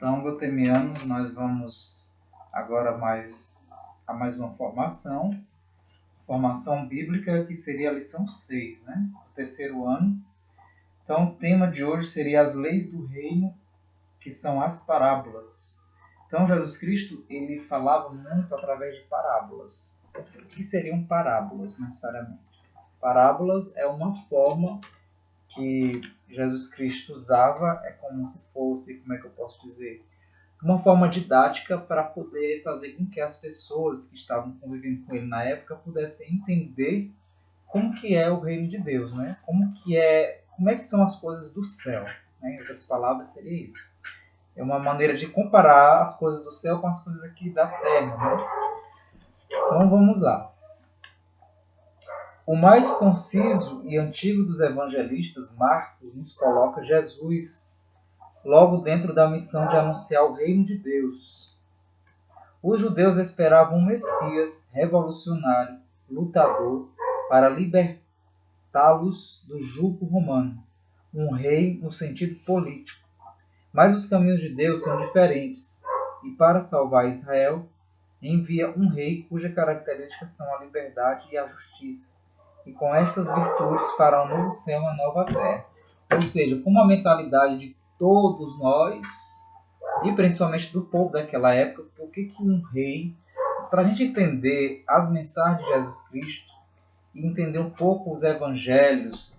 Então, Gotemianos, nós vamos agora a mais uma formação bíblica, que seria a lição 6, né? Do terceiro ano. Então, o tema de hoje seria as leis do reino, que são as parábolas. Então, Jesus Cristo, ele falava muito através de parábolas. O que seriam parábolas, necessariamente? Parábolas é uma forma que Jesus Cristo usava, é como se fosse, como é que eu posso dizer, uma forma didática para poder fazer com que as pessoas que estavam convivendo com ele na época pudessem entender como que é o reino de Deus, né? Como é que são as coisas do céu, né? Em outras palavras, seria isso. É uma maneira de comparar as coisas do céu com as coisas aqui da terra, né? Então vamos lá. O mais conciso e antigo dos evangelistas, Marcos, nos coloca Jesus logo dentro da missão de anunciar o reino de Deus. Os judeus esperavam um Messias revolucionário, lutador, para libertá-los do jugo romano, um rei no sentido político. Mas os caminhos de Deus são diferentes, e para salvar Israel, envia um rei cujas características são a liberdade e a justiça. E com estas virtudes fará um novo céu e uma nova terra. Ou seja, com uma mentalidade de todos nós, e principalmente do povo daquela época, por que um rei, para a gente entender as mensagens de Jesus Cristo, e entender um pouco os evangelhos,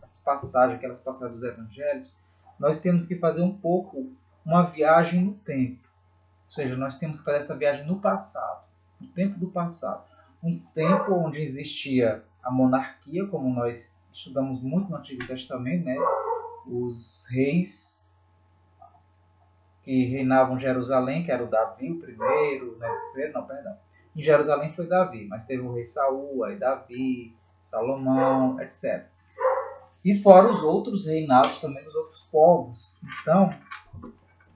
aquelas passagens dos evangelhos, nós temos que fazer um pouco uma viagem no tempo. Ou seja, nós temos que fazer essa viagem no passado, no tempo do passado. Um tempo onde existia a monarquia, como nós estudamos muito no Antigo Testamento, né? Os reis que reinavam em Jerusalém, que era o Davi, o primeiro, né? Em Jerusalém foi Davi, mas teve o rei Saul, aí Davi, Salomão, etc. E fora os outros reinados também dos outros povos. Então,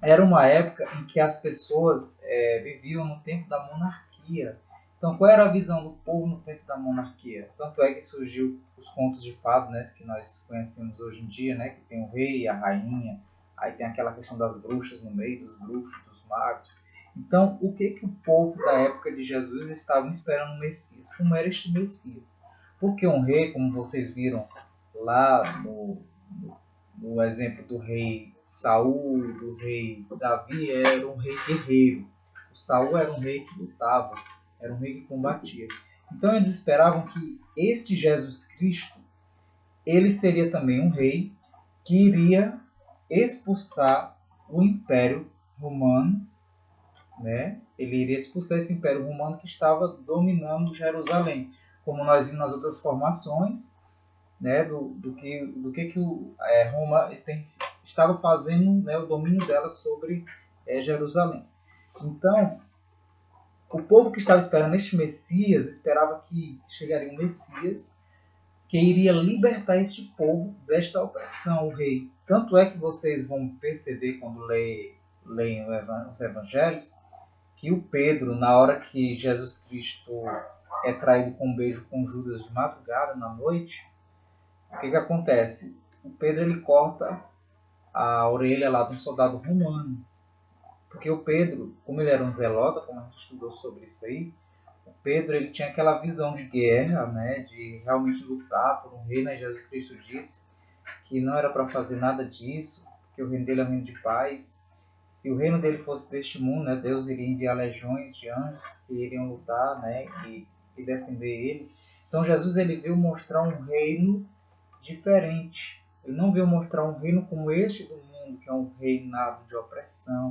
era uma época em que as pessoas viviam no tempo da monarquia. Então, qual era a visão do povo no tempo da monarquia? Tanto é que surgiu os contos de fadas, né, que nós conhecemos hoje em dia, né, que tem o rei e a rainha, aí tem aquela questão das bruxas no meio, dos bruxos, dos magos. Então, o que o povo da época de Jesus estava esperando o Messias? Como era este Messias? Porque um rei, como vocês viram lá no exemplo do rei Saul, do rei Davi, era um rei guerreiro. O Saul era um rei que lutava, era um rei que combatia. Então eles esperavam que este Jesus Cristo, ele seria também um rei que iria expulsar o Império Romano, né? Ele iria expulsar esse Império Romano que estava dominando Jerusalém. Como nós vimos nas outras formações, né, do que Roma estava fazendo, né, o domínio dela sobre Jerusalém. Então, o povo que estava esperando este Messias esperava que chegaria um Messias que iria libertar este povo desta opressão, o rei. Tanto é que vocês vão perceber quando leem os evangelhos que o Pedro, na hora que Jesus Cristo é traído com um beijo com Judas de madrugada, na noite, o que acontece? O Pedro ele corta a orelha lá de um soldado romano. Porque o Pedro, como ele era um zelota, como a gente estudou sobre isso aí, o Pedro ele tinha aquela visão de guerra, né, de realmente lutar por um reino. E Jesus Cristo disse que não era para fazer nada disso, que o reino dele é um reino de paz. Se o reino dele fosse deste mundo, né, Deus iria enviar legiões de anjos que iriam lutar, né, e defender ele. Então Jesus ele veio mostrar um reino diferente. Ele não veio mostrar um reino como este do mundo, que é um reinado de opressão,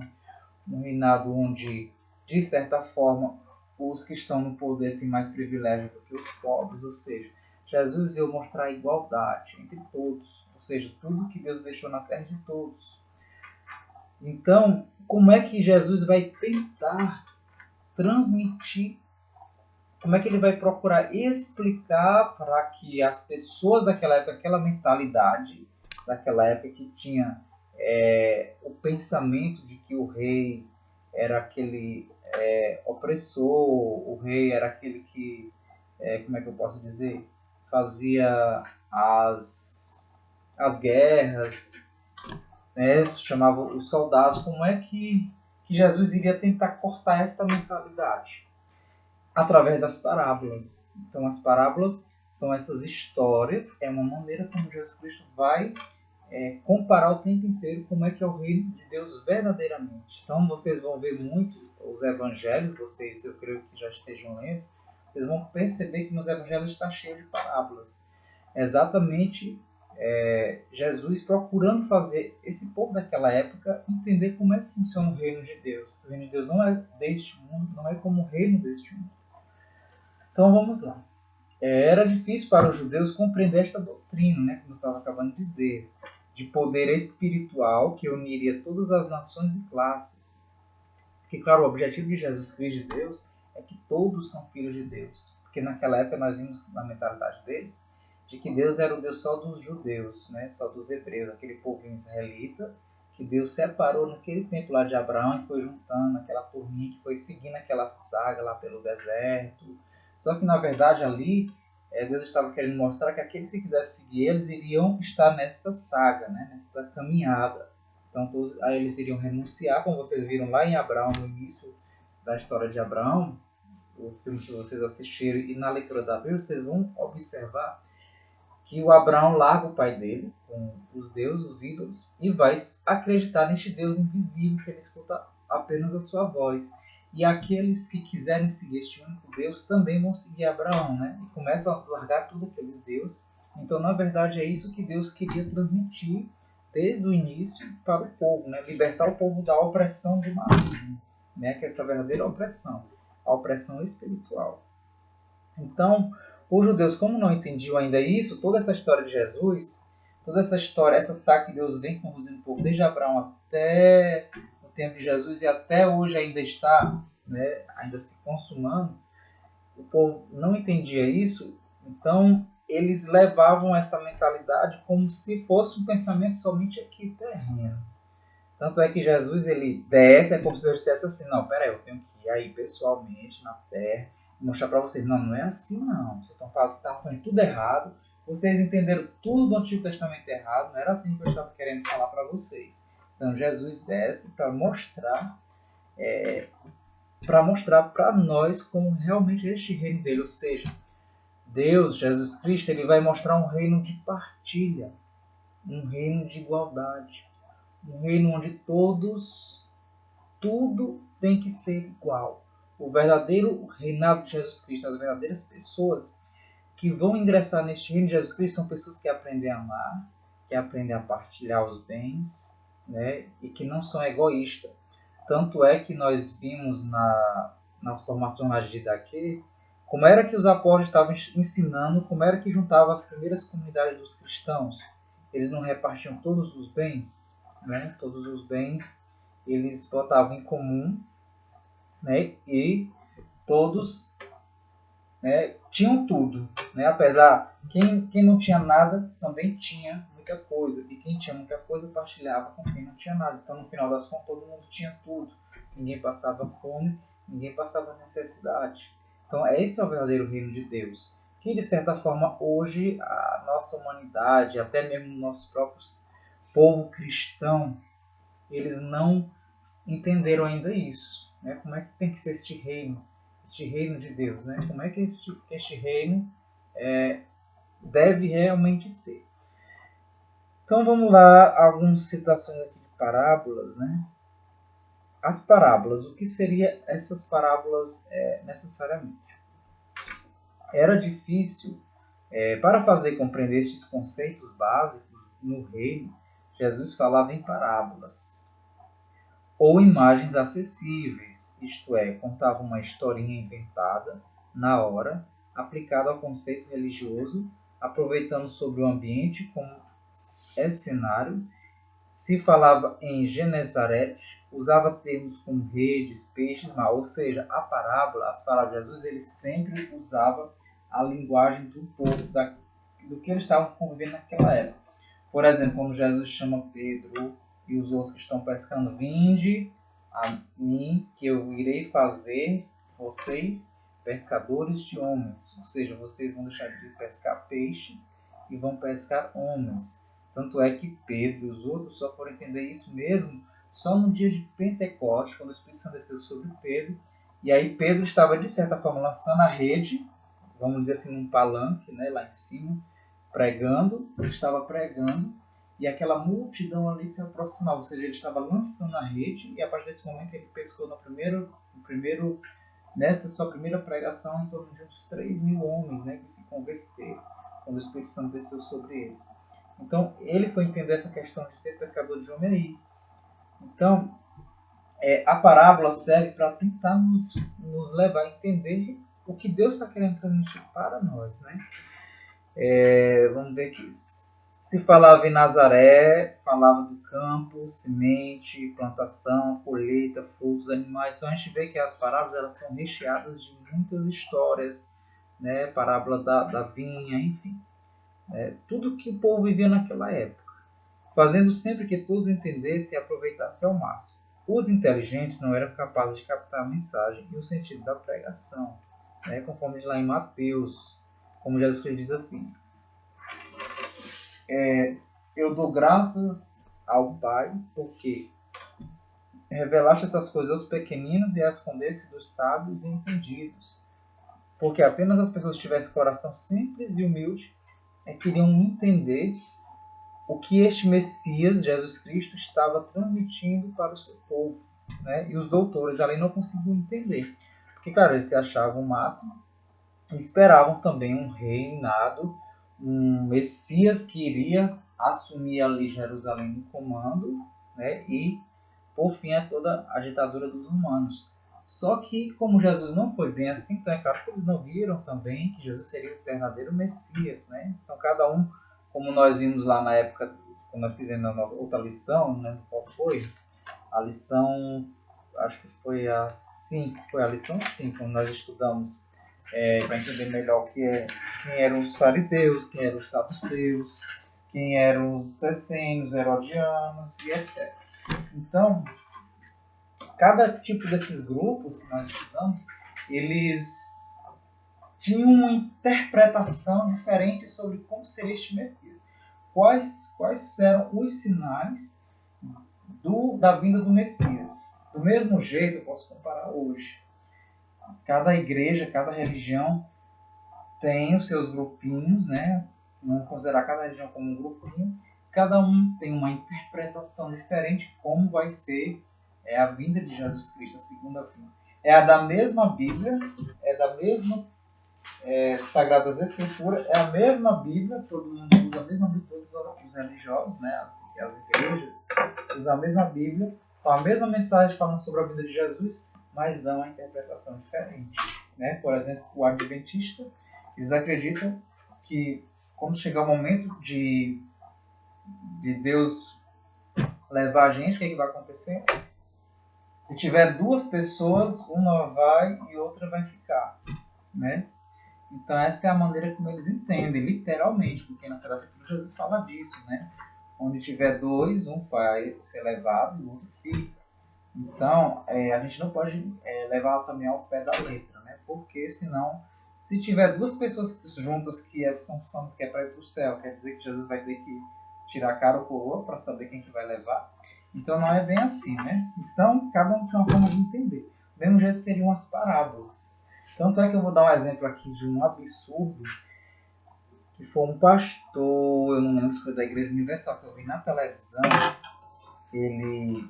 um reinado onde, de certa forma, os que estão no poder têm mais privilégio do que os pobres. Ou seja, Jesus veio mostrar a igualdade entre todos, ou seja, tudo que Deus deixou na terra de todos. Então, como é que Jesus vai tentar transmitir, como é que ele vai procurar explicar para que as pessoas daquela época, aquela mentalidade daquela época que tinha o pensamento de que o rei era aquele opressor, o rei era aquele que, como é que eu posso dizer, fazia as guerras, né, chamava os soldados, como é que que Jesus iria tentar cortar esta mentalidade através das parábolas. Então, as parábolas são essas histórias, é uma maneira como Jesus Cristo vai comparar o tempo inteiro como é que é o reino de Deus verdadeiramente. Então, vocês vão ver muito os evangelhos, vocês, eu creio que já estejam lendo, vocês vão perceber que nos evangelhos está cheio de parábolas. Exatamente Jesus procurando fazer esse povo daquela época entender como é que funciona o reino de Deus. O reino de Deus não é deste mundo, não é como o reino deste mundo. Então vamos lá. Era difícil para os judeus compreender esta doutrina, né, como eu estava acabando de dizer, de poder espiritual que uniria todas as nações e classes. Porque, claro, o objetivo de Jesus Cristo de Deus é que todos são filhos de Deus. Porque naquela época nós vimos na mentalidade deles de que Deus era o Deus só dos judeus, né, só dos hebreus, aquele povo israelita que Deus separou naquele tempo lá de Abraão e foi juntando aquela turminha que foi seguindo aquela saga lá pelo deserto. Só que, na verdade, ali, Deus estava querendo mostrar que aqueles que quisessem seguir eles iriam estar nesta saga, né? Nesta caminhada. Então, aí eles iriam renunciar, como vocês viram lá em Abraão, no início da história de Abraão, o filme que vocês assistiram, e na leitura da Bíblia, vocês vão observar que o Abraão larga o pai dele, com os deuses, os ídolos, e vai acreditar neste Deus invisível, que ele escuta apenas a sua voz. E aqueles que quiserem seguir este único Deus também vão seguir Abraão, né? E começam a largar tudo aqueles deuses. Então, na verdade, é isso que Deus queria transmitir desde o início para o povo, né? Libertar o povo da opressão do maligno, né? Que é essa verdadeira opressão, a opressão espiritual. Então, os judeus, como não entendiam ainda isso, toda essa história de Jesus, toda essa história, essa saga que Deus vem conduzindo o povo desde Abraão até o tempo de Jesus e até hoje ainda está, né, ainda se consumando, o povo não entendia isso, então eles levavam essa mentalidade como se fosse um pensamento somente aqui terreno. Tanto é que Jesus ele desce, é como se Deus dissesse assim, não, peraí, eu tenho que ir aí pessoalmente na terra e mostrar para vocês, não é assim não, vocês estão fazendo tudo errado, vocês entenderam tudo do Antigo Testamento errado, não era assim que eu estava querendo falar para vocês. Então Jesus desce para mostrar para nós como realmente este reino dele, ou seja, Deus, Jesus Cristo, ele vai mostrar um reino de partilha, um reino de igualdade, um reino onde tudo tem que ser igual. O verdadeiro reinado de Jesus Cristo, as verdadeiras pessoas que vão ingressar neste reino de Jesus Cristo são pessoas que aprendem a amar, que aprendem a partilhar os bens, né, e que não são egoístas. Tanto é que nós vimos nas formações de Didaquê como era que os apóstolos estavam ensinando, como era que juntavam as primeiras comunidades dos cristãos. Eles não repartiam todos os bens, né? Todos os bens eles botavam em comum, né? E todos, né, tinham tudo, né? Apesar quem não tinha nada também tinha muita coisa, e quem tinha muita coisa partilhava com quem não tinha nada. Então, no final das contas, todo mundo tinha tudo. Ninguém passava fome, ninguém passava necessidade. Então, esse é o verdadeiro reino de Deus, que de certa forma hoje a nossa humanidade, até mesmo nossos próprios povo cristão, eles não entenderam ainda isso, né? Como é que tem que ser este reino de Deus, né? Como é que este reino deve realmente ser. Então vamos lá, algumas citações aqui de parábolas, né? As parábolas, o que seria essas parábolas necessariamente? Era difícil, para fazer compreender estes conceitos básicos no reino, Jesus falava em parábolas ou imagens acessíveis, isto é, contava uma historinha inventada na hora, aplicada ao conceito religioso, aproveitando sobre o ambiente como cenário. Se falava em Genezarete, usava termos como redes, peixes, mar, ou seja, as parábolas de Jesus, ele sempre usava a linguagem do povo, do que eles estavam convivendo naquela época. Por exemplo, quando Jesus chama Pedro e os outros que estão pescando, vinde a mim, que eu irei fazer vocês pescadores de homens. Ou seja, vocês vão deixar de pescar peixes e vão pescar homens. Tanto é que Pedro e os outros só foram entender isso mesmo só no dia de Pentecostes, quando o Espírito Santo desceu sobre Pedro. E aí Pedro estava, de certa forma, lançando a rede, vamos dizer assim, num palanque, né, lá em cima, pregando, ele estava pregando, e aquela multidão ali se aproximava, ou seja, ele estava lançando a rede, e a partir desse momento ele pescou nesta sua primeira pregação, em torno de uns 3.000 homens, né, que se converteram, quando o Espírito Santo desceu sobre eles. Então, ele foi entender essa questão de ser pescador de homem aí. Então, a parábola serve para tentar nos levar a entender o que Deus está querendo transmitir para nós, né? Vamos ver que se falava em Nazaré, falava do campo, semente, plantação, colheita, frutos, animais. Então a gente vê que as parábolas elas são recheadas de muitas histórias, né? Parábola da vinha, enfim. Tudo que o povo vivia naquela época, fazendo sempre que todos entendessem e aproveitassem ao máximo. Os inteligentes não eram capazes de captar a mensagem e o sentido da pregação, né? Conforme lá em Mateus, como Jesus diz assim: eu dou graças ao Pai, porque revelaste essas coisas aos pequeninos e as escondeste dos sábios e entendidos. Porque apenas as pessoas que tivessem coração simples e humilde queriam entender o que este Messias, Jesus Cristo, estava transmitindo para o seu povo, né? E os doutores ali não conseguiam entender. Porque, cara, eles se achavam o máximo e esperavam também um reinado, um Messias que iria assumir ali Jerusalém no comando, né? E, por fim, toda a ditadura dos humanos. Só que, como Jesus não foi bem assim, então é claro que eles não viram também que Jesus seria o verdadeiro Messias, né? Então, cada um, como nós vimos lá na época, quando nós fizemos a nossa outra lição, né? Qual foi? A lição, acho que foi a 5, foi a lição 5, quando nós estudamos para entender melhor quem eram os fariseus, quem eram os saduceus, quem eram os essênios, herodianos e etc. Então, cada tipo desses grupos que nós estudamos, eles tinham uma interpretação diferente sobre como seria este Messias. Quais eram os sinais da vinda do Messias? Do mesmo jeito, eu posso comparar hoje. Cada igreja, cada religião tem os seus grupinhos, né? Vamos considerar cada religião como um grupinho. Cada um tem uma interpretação diferente de como vai ser a vinda de Jesus Cristo, a segunda vinda. É a da mesma Bíblia, é da mesma Sagradas Escrituras, é a mesma Bíblia, todo mundo usa a mesma Bíblia, todos os religiosos, né? As igrejas usam a mesma Bíblia, com a mesma mensagem falando sobre a vida de Jesus, mas dão uma interpretação diferente, né? Por exemplo, o adventista, eles acreditam que quando chegar o momento de Deus levar a gente, o que vai acontecer? Se tiver duas pessoas, uma vai e outra vai ficar, né? Então essa é a maneira como eles entendem, literalmente, porque na Sagrada Escritura Jesus fala disso, né? Onde tiver dois, um vai ser levado e o outro fica. Então a gente não pode levar também ao pé da letra, né? Porque senão, se tiver duas pessoas juntas que são santos, que é para ir para o céu, quer dizer que Jesus vai ter que tirar a cara ou coroa para saber quem que vai levar. Então não é bem assim, né? Então cada um tem uma forma de entender. Do mesmo jeito seriam as parábolas. Tanto é que eu vou dar um exemplo aqui de um absurdo, que foi um pastor, eu não lembro se foi da Igreja Universal, que eu vi na televisão, ele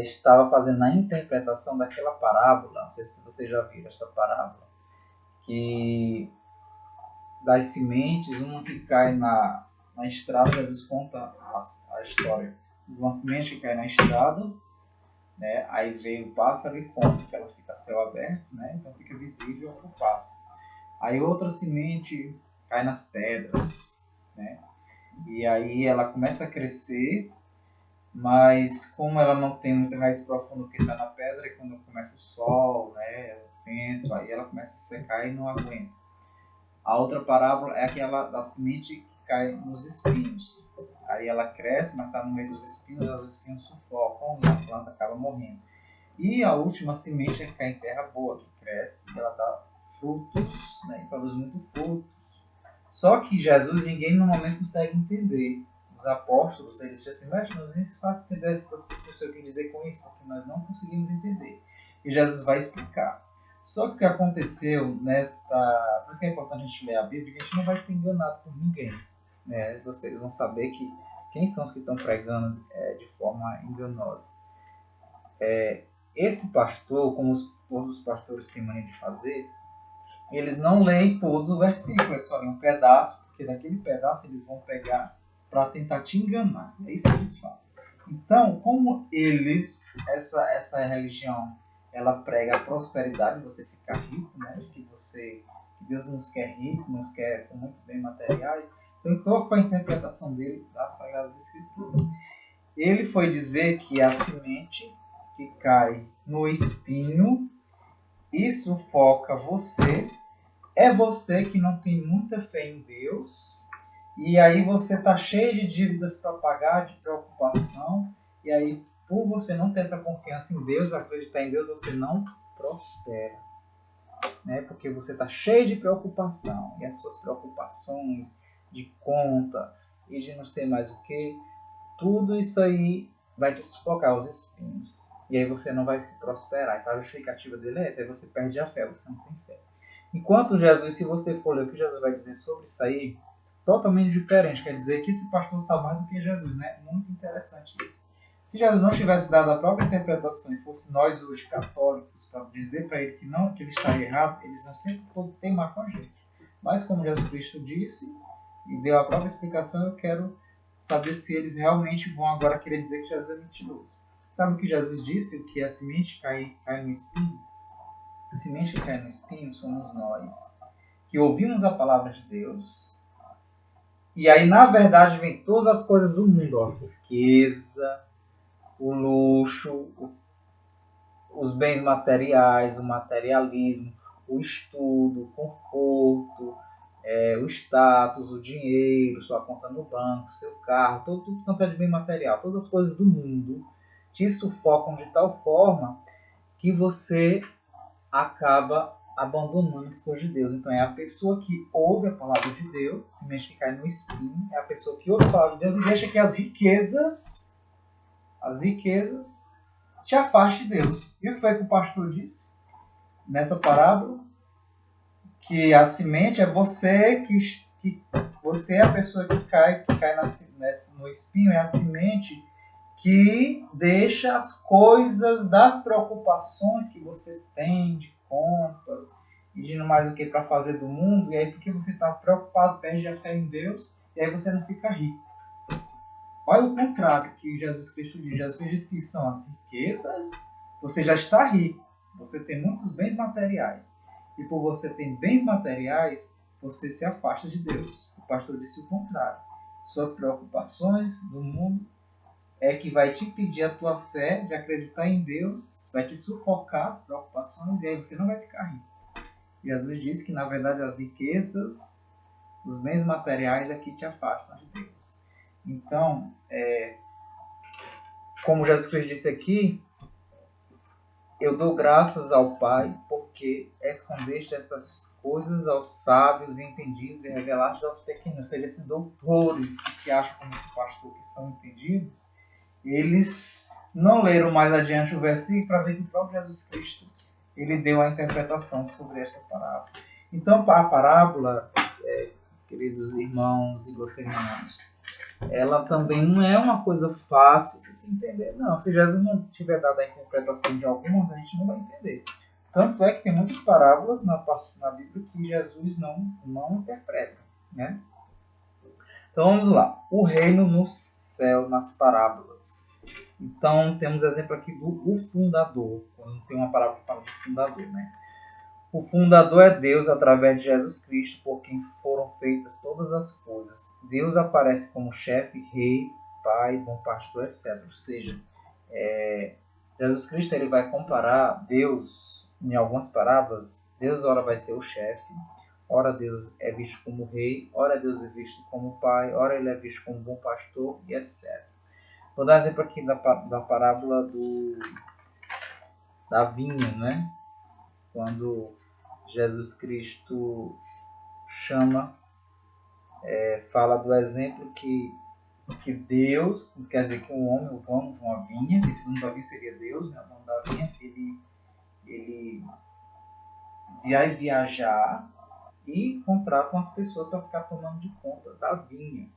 estava fazendo a interpretação daquela parábola, não sei se vocês já viram esta parábola, que das sementes, uma que cai na estrada, Jesus conta a história de uma semente que cai na estrada, né? Aí veio o pássaro e come, que ela fica a céu aberto, né? Então fica visível para o pássaro. Aí outra semente cai nas pedras, né? E aí ela começa a crescer, mas como ela não tem muita raiz profunda que está na pedra, e quando começa o sol, né, o vento, aí ela começa a secar e não aguenta. A outra parábola é aquela da semente que cai nos espinhos. Aí ela cresce, mas está no meio dos espinhos, e os espinhos sufocam e a planta acaba morrendo. E a última semente é que cai em terra boa, que cresce e ela dá frutos, né, e produz muito frutos. Só que Jesus ninguém no momento consegue entender. Os os apóstolos, eles disseram assim, mestre, nos faça entender o que o Senhor quer dizer com isso, porque nós não conseguimos entender. E Jesus vai explicar. Só que o que aconteceu nesta... Por isso que é importante a gente ler a Bíblia, que a gente não vai ser enganado por ninguém. Né? Vocês vão saber quem são os que estão pregando de forma enganosa. Esse pastor, como todos os pastores têm mania de fazer, eles não leem todo o versículo, eles só leem um pedaço, porque daquele pedaço eles vão pegar para tentar te enganar. É isso que eles fazem. Então, como essa religião, ela prega a prosperidade, você ficar rico, né? Que Deus nos quer rico, nos quer com muito bem materiais. Então, qual foi a interpretação dele das Sagradas Escrituras? Ele foi dizer que a semente que cai no espinho e sufoca você, é você que não tem muita fé em Deus, e aí você está cheio de dívidas para pagar, de preocupação, e aí por você não ter essa confiança em Deus, acreditar em Deus, você não prospera. Né? Porque você está cheio de preocupação, e as suas preocupações de conta e de não sei mais o que, tudo isso aí vai te sufocar os espinhos. E aí você não vai se prosperar. Então a justificativa dele é essa. Aí você perde a fé, você não tem fé. Enquanto Jesus, se você for ler o que Jesus vai dizer sobre isso aí, totalmente diferente. Quer dizer que esse pastor sabe mais do que Jesus, né? Muito interessante isso. Se Jesus não tivesse dado a própria interpretação e fosse nós hoje católicos para dizer para ele que não, que ele está errado, eles iam sempre todo teimar com a gente. Mas como Jesus Cristo disse e deu a própria explicação, eu quero saber se eles realmente vão agora querer dizer que Jesus é mentiroso. Sabe o que Jesus disse? Que a semente cai no espinho? A semente que cai no espinho somos nós, que ouvimos a palavra de Deus, e aí na verdade vem todas as coisas do mundo, ó, riqueza, o luxo, os bens materiais, o materialismo, o estudo, o conforto, o status, o dinheiro, sua conta no banco, seu carro, tudo quanto é de bem material, todas as coisas do mundo te sufocam de tal forma que você acaba abandonando as coisas de Deus. Então é a pessoa que ouve a palavra de Deus, semente que cai no espinho, é a pessoa que ouve a palavra de Deus e deixa que as riquezas te afaste de Deus. E o que foi que o pastor disse nessa parábola? Que a semente é você, que você é a pessoa que cai no espinho, é a semente que deixa as coisas das preocupações que você tem de contas e de não mais o que para fazer do mundo, e aí porque você está preocupado, perde a fé em Deus, e aí você não fica rico. Olha o contrário que Jesus Cristo diz. Jesus Cristo diz que são as riquezas, você já está rico, você tem muitos bens materiais, e por você ter bens materiais, você se afasta de Deus. O pastor disse o contrário. Suas preocupações do mundo é que vai te impedir a tua fé de acreditar em Deus, vai te sufocar as preocupações e aí você não vai ficar rico. Jesus disse que, na verdade, as riquezas, os bens materiais é que te afastam de Deus. Então, como Jesus Cristo disse aqui, eu dou graças ao Pai porque escondeste estas coisas aos sábios e entendidos e revelaste aos pequenos. Ou seja, esses doutores que se acham como esse pastor que são entendidos, eles não leram mais adiante o versículo para ver que o próprio Jesus Cristo ele deu a interpretação sobre esta parábola. Então, a parábola, queridos irmãos e igotenianos, ela também não é uma coisa fácil de se entender, não. Se Jesus não tiver dado a interpretação de algumas, a gente não vai entender. Tanto é que tem muitas parábolas na Bíblia que Jesus não interpreta, né? Então vamos lá. O reino no céu, nas parábolas. Então temos exemplo aqui do fundador. Quando tem uma parábola que fala do fundador, né? O fundador é Deus através de Jesus Cristo, por quem foram feitas todas as coisas. Deus aparece como chefe, rei, pai, bom pastor, etc. Ou seja, Jesus Cristo ele vai comparar Deus em algumas parábolas. Deus ora vai ser o chefe, ora Deus é visto como rei, ora Deus é visto como pai, ora ele é visto como bom pastor e etc. Vou dar um exemplo aqui da parábola da vinha, né? Quando Jesus Cristo fala do exemplo que que Deus, quer dizer que um homem, o dono de uma vinha, esse dono da vinha seria Deus, né? O dono da vinha, ele vai viajar e contrata umas pessoas para ficar tomando de conta da vinha,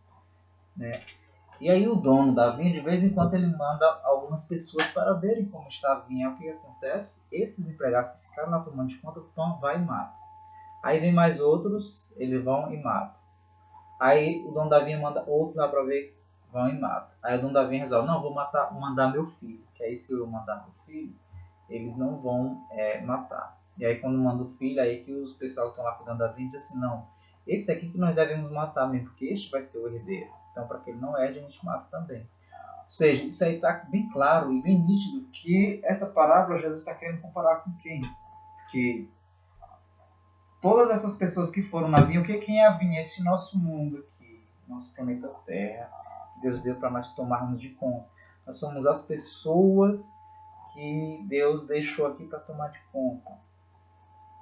né? E aí o dono da vinha, de vez em quando, ele manda algumas pessoas para verem como está a vinha. O que acontece? Esses empregados que ficaram lá tomando de conta, vai e mata. Aí vem mais outros, eles vão e matam. Aí o dono da vinha manda outros lá para ver, vão e matam. Aí o dono da vinha resolve, não, vou mandar meu filho. Que aí se eu mandar meu filho, eles não vão matar. E aí quando manda o filho, aí que os pessoal que estão lá cuidando da vinha diz assim, não, esse aqui que nós devemos matar mesmo, porque este vai ser o herdeiro. Então para que ele não herde, a gente mata também. Ou seja, isso aí está bem claro e bem nítido que essa parábola Jesus está querendo comparar com quem? Que todas essas pessoas que foram na vinha, quem é a vinha? Esse nosso mundo aqui, nosso planeta Terra, que Deus deu para nós tomarmos de conta. Nós somos as pessoas que Deus deixou aqui para tomar de conta.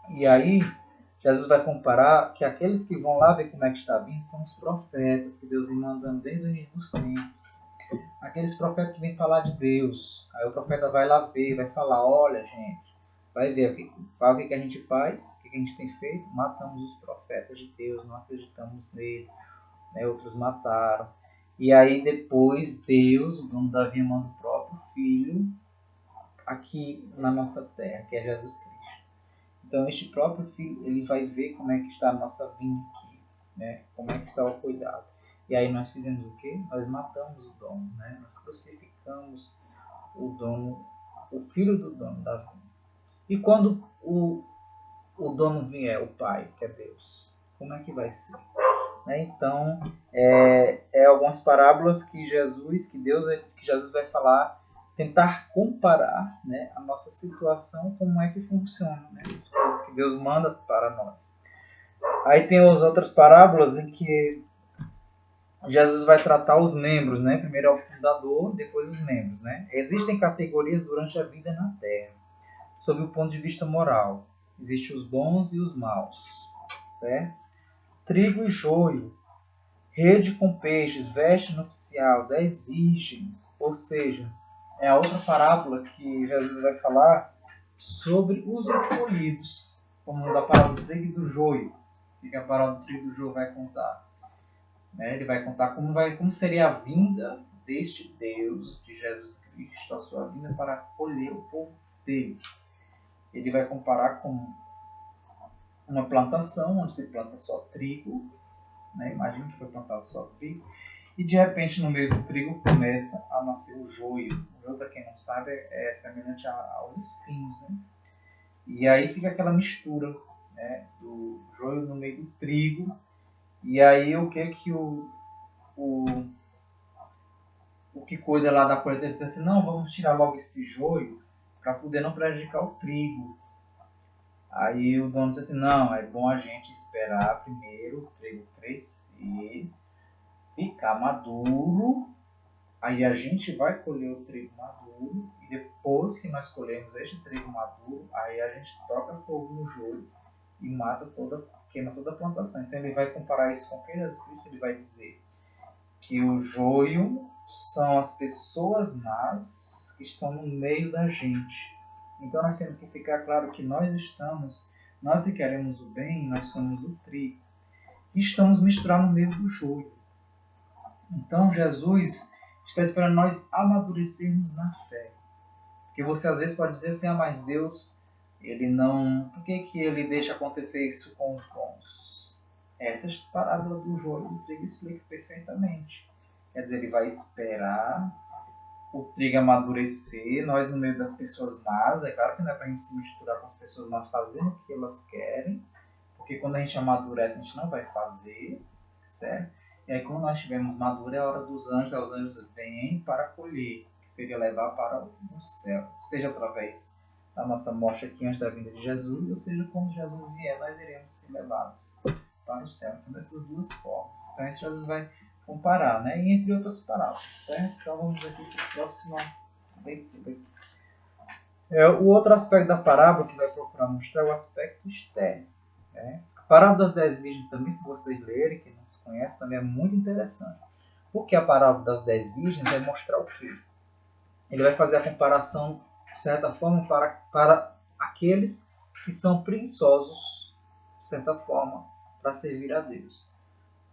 E aí, Jesus vai comparar que aqueles que vão lá ver como é que está vindo são os profetas que Deus vem mandando desde o início dos tempos. Aqueles profetas que vêm falar de Deus. Aí o profeta vai lá ver, vai falar, olha gente, vai ver o que a gente faz, o que a gente tem feito, matamos os profetas de Deus, não acreditamos nele, né? Outros mataram. E aí depois Deus, o dono da vinha, manda o próprio Filho aqui na nossa terra, que é Jesus Cristo. Então este próprio Filho, ele vai ver como é que está a nossa vinha aqui, né? Como é que está o cuidado. E aí nós fizemos o quê? Nós matamos o dono, né? Nós crucificamos o dono, o filho do dono da vinha. E quando o dono vier, o pai, que é Deus, como é que vai ser? Né? Então, algumas parábolas que Jesus vai falar, tentar comparar, né, a nossa situação, como é que funciona, né, as coisas que Deus manda para nós. Aí tem as outras parábolas em que Jesus vai tratar os membros, né? Primeiro é o fundador, depois os membros, né? Existem categorias durante a vida na Terra, sob o ponto de vista moral. Existem os bons e os maus, certo? Trigo e joio, rede com peixes, veste nupcial, 10 virgens. Ou seja, é a outra parábola que Jesus vai falar sobre os escolhidos, como da parábola do trigo e do joio. O que a parábola do trigo e do joio vai contar? Né? Ele vai contar como seria a vinda deste Deus, de Jesus Cristo, a sua vinda para colher o povo dele. Ele vai comparar com uma plantação onde se planta só trigo, né? Imagina que foi plantado só trigo, e de repente no meio do trigo começa a nascer o joio. O joio, para quem não sabe, é semelhante aos espinhos, né? E aí fica aquela mistura, né, do joio no meio do trigo. E aí o que o que cuida lá da colheita diz assim, não, vamos tirar logo este joio para poder não prejudicar o trigo. Aí o dono diz assim, não, é bom a gente esperar primeiro o trigo crescer, ficar maduro, aí a gente vai colher o trigo maduro, e depois que nós colhermos este trigo maduro, aí a gente toca fogo no joio e queima toda a plantação. Então ele vai comparar isso com o que Jesus Cristo, ele vai dizer que o joio são as pessoas más que estão no meio da gente. Então nós temos que ficar claro que nós que queremos o bem, nós somos o trigo, e estamos misturados no meio do joio. Então Jesus está esperando nós amadurecermos na fé. Porque você às vezes pode dizer assim, mas Deus, ele não... Por que ele deixa acontecer isso com os bons? Essa parábola do joio e do trigo explica perfeitamente. Quer dizer, ele vai esperar o trigo amadurecer, nós no meio das pessoas más. É claro que não é para a gente se misturar com as pessoas más fazendo o que elas querem, porque quando a gente amadurece a gente não vai fazer, certo? E aí quando nós estivermos maduros é a hora dos anjos, os anjos vêm para colher, que seria levar para o céu, seja através da nossa morte aqui antes da vinda de Jesus, ou seja, quando Jesus vier nós iremos ser levados para o céu. Então dessas duas formas. Então esse Jesus vai comparar, né? E entre outras parábolas, certo? Então vamos aqui para o próximo leitura. O outro aspecto da parábola que vai procurar mostrar é o aspecto externo, né? A parábola das 10 virgens também, se vocês lerem, quem não se conhece, também é muito interessante. Porque a parábola das 10 virgens vai mostrar o quê? Ele vai fazer a comparação, de certa forma, para aqueles que são preguiçosos, de certa forma, para servir a Deus.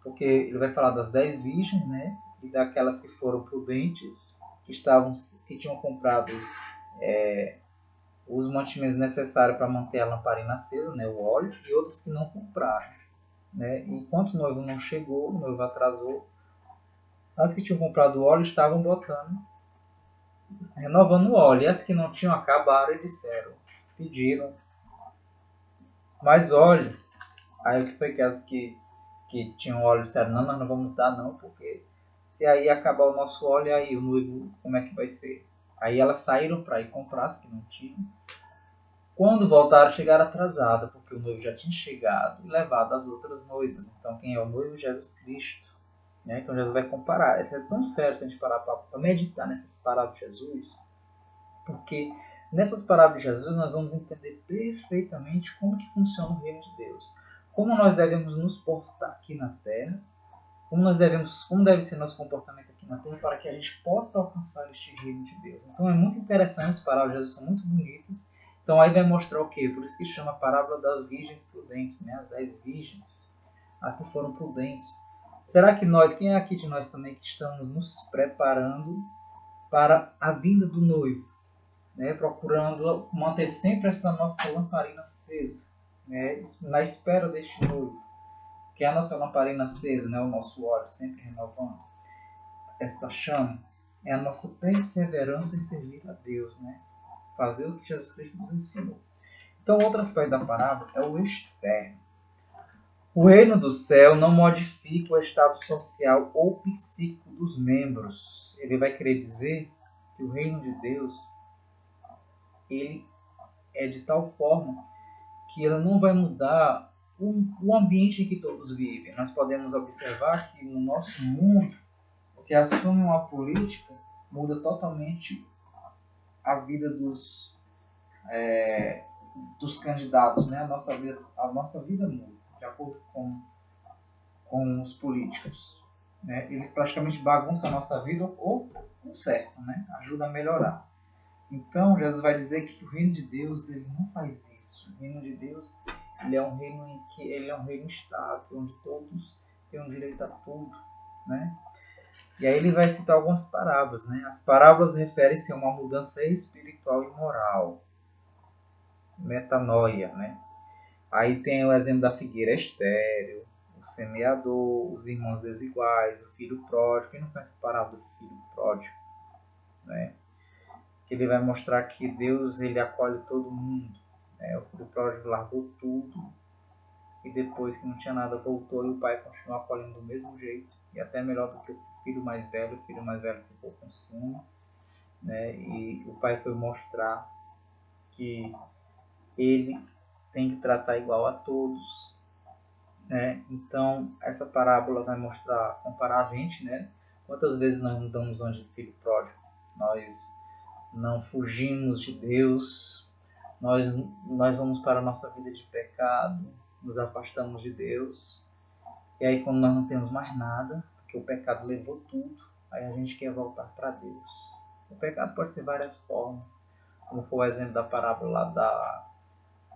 Porque ele vai falar das 10 virgens, né? E daquelas que foram prudentes, que tinham comprado os mantimentos necessários para manter a lamparina acesa, né? O óleo, e outras que não compraram. Né? E enquanto o noivo não chegou, o noivo atrasou, as que tinham comprado o óleo estavam botando, renovando o óleo. E as que não tinham acabaram e disseram, pediram mais óleo. Aí o que foi que as que tinham óleo disseram, não, nós não vamos dar não, porque se aí acabar o nosso óleo, aí o noivo, como é que vai ser? Aí elas saíram para ir comprar, as que não tinham. Quando voltaram, chegaram atrasadas, porque o noivo já tinha chegado e levado as outras noivas. Então quem é o noivo? Jesus Cristo. Né? Então Jesus vai comparar. É tão sério se a gente parar para meditar nessas parábolas de Jesus, porque nessas parábolas de Jesus nós vamos entender perfeitamente como que funciona o reino de Deus. Como nós devemos nos portar aqui na Terra, como deve ser nosso comportamento aqui na Terra para que a gente possa alcançar este reino de Deus. Então é muito interessante, as parábolas de Jesus são muito bonitas. Então aí vai mostrar o quê? Por isso que chama a parábola das virgens prudentes, né? As 10 virgens, as que foram prudentes. Será que nós, quem é aqui de nós também que estamos nos preparando para a vinda do noivo? Né? Procurando manter sempre esta nossa lamparina acesa, né? Na espera deste noivo. Que é a nossa lamparina acesa, né? O nosso óleo sempre renovando esta chama, é a nossa perseverança em servir a Deus, né? Fazer o que Jesus Cristo nos ensinou. Então, outro aspecto da parábola é o externo. O reino do céu não modifica o estado social ou psíquico dos membros. Ele vai querer dizer que o reino de Deus ele é de tal forma que ele não vai mudar o ambiente em que todos vivem. Nós podemos observar que no nosso mundo, se assume uma política, muda totalmente a vida dos candidatos, né? A nossa vida muda, de acordo com os políticos. Né? Eles praticamente bagunçam a nossa vida ou consertam, né? Ajuda a melhorar. Então, Jesus vai dizer que o reino de Deus ele não faz isso. O reino de Deus ele é um reino em que ele é um reino estável, onde todos têm um direito a tudo, né? E aí ele vai citar algumas parábolas, né? As parábolas referem-se a uma mudança espiritual e moral, metanoia, né? Aí tem o exemplo da figueira estéril, o semeador, os irmãos desiguais, o filho pródigo. Quem não conhece a parábola do filho pródigo, né? Que ele vai mostrar que Deus ele acolhe todo mundo. Né? O filho pródigo largou tudo e depois que não tinha nada voltou e o pai continuou acolhendo do mesmo jeito e até melhor do que o filho mais velho. O filho mais velho ficou com ciúme, né? E o pai foi mostrar que ele tem que tratar igual a todos, né? Então essa parábola vai mostrar, comparar a gente, né? Quantas vezes nós não damos onde o filho pródigo? Nós não fugimos de Deus, nós vamos para a nossa vida de pecado, nos afastamos de Deus, e aí quando nós não temos mais nada, porque o pecado levou tudo, aí a gente quer voltar para Deus. O pecado pode ter várias formas, como foi o exemplo da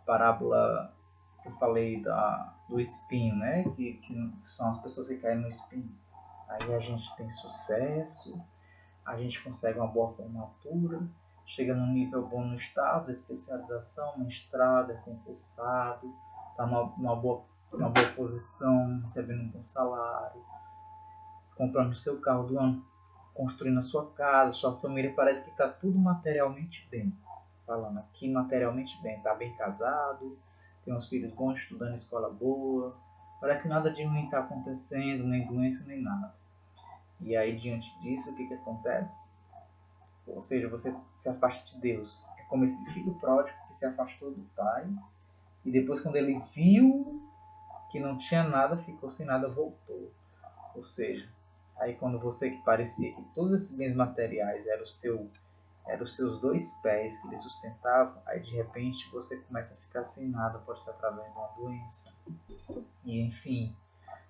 parábola que eu falei do espinho, né? Que são as pessoas que caem no espinho. Aí a gente tem sucesso, a gente consegue uma boa formatura, chega num nível bom no estado, especialização, mestrado, é concursado, está numa boa posição, recebendo um bom salário, comprando o seu carro do ano, construindo a sua casa, sua família, parece que está tudo materialmente bem. Falando aqui materialmente bem, está bem casado, tem uns filhos bons, estudando em escola boa, parece que nada de ruim está acontecendo, nem doença, nem nada. E aí, diante disso, o que acontece? Ou seja, você se afasta de Deus. É como esse filho pródigo que se afastou do pai e depois, quando ele viu que não tinha nada, ficou sem nada, voltou. Ou seja, aí quando você que parecia que todos esses bens materiais eram os seus dois pés que lhe sustentavam, aí de repente você começa a ficar sem nada, pode ser através de uma doença. E enfim,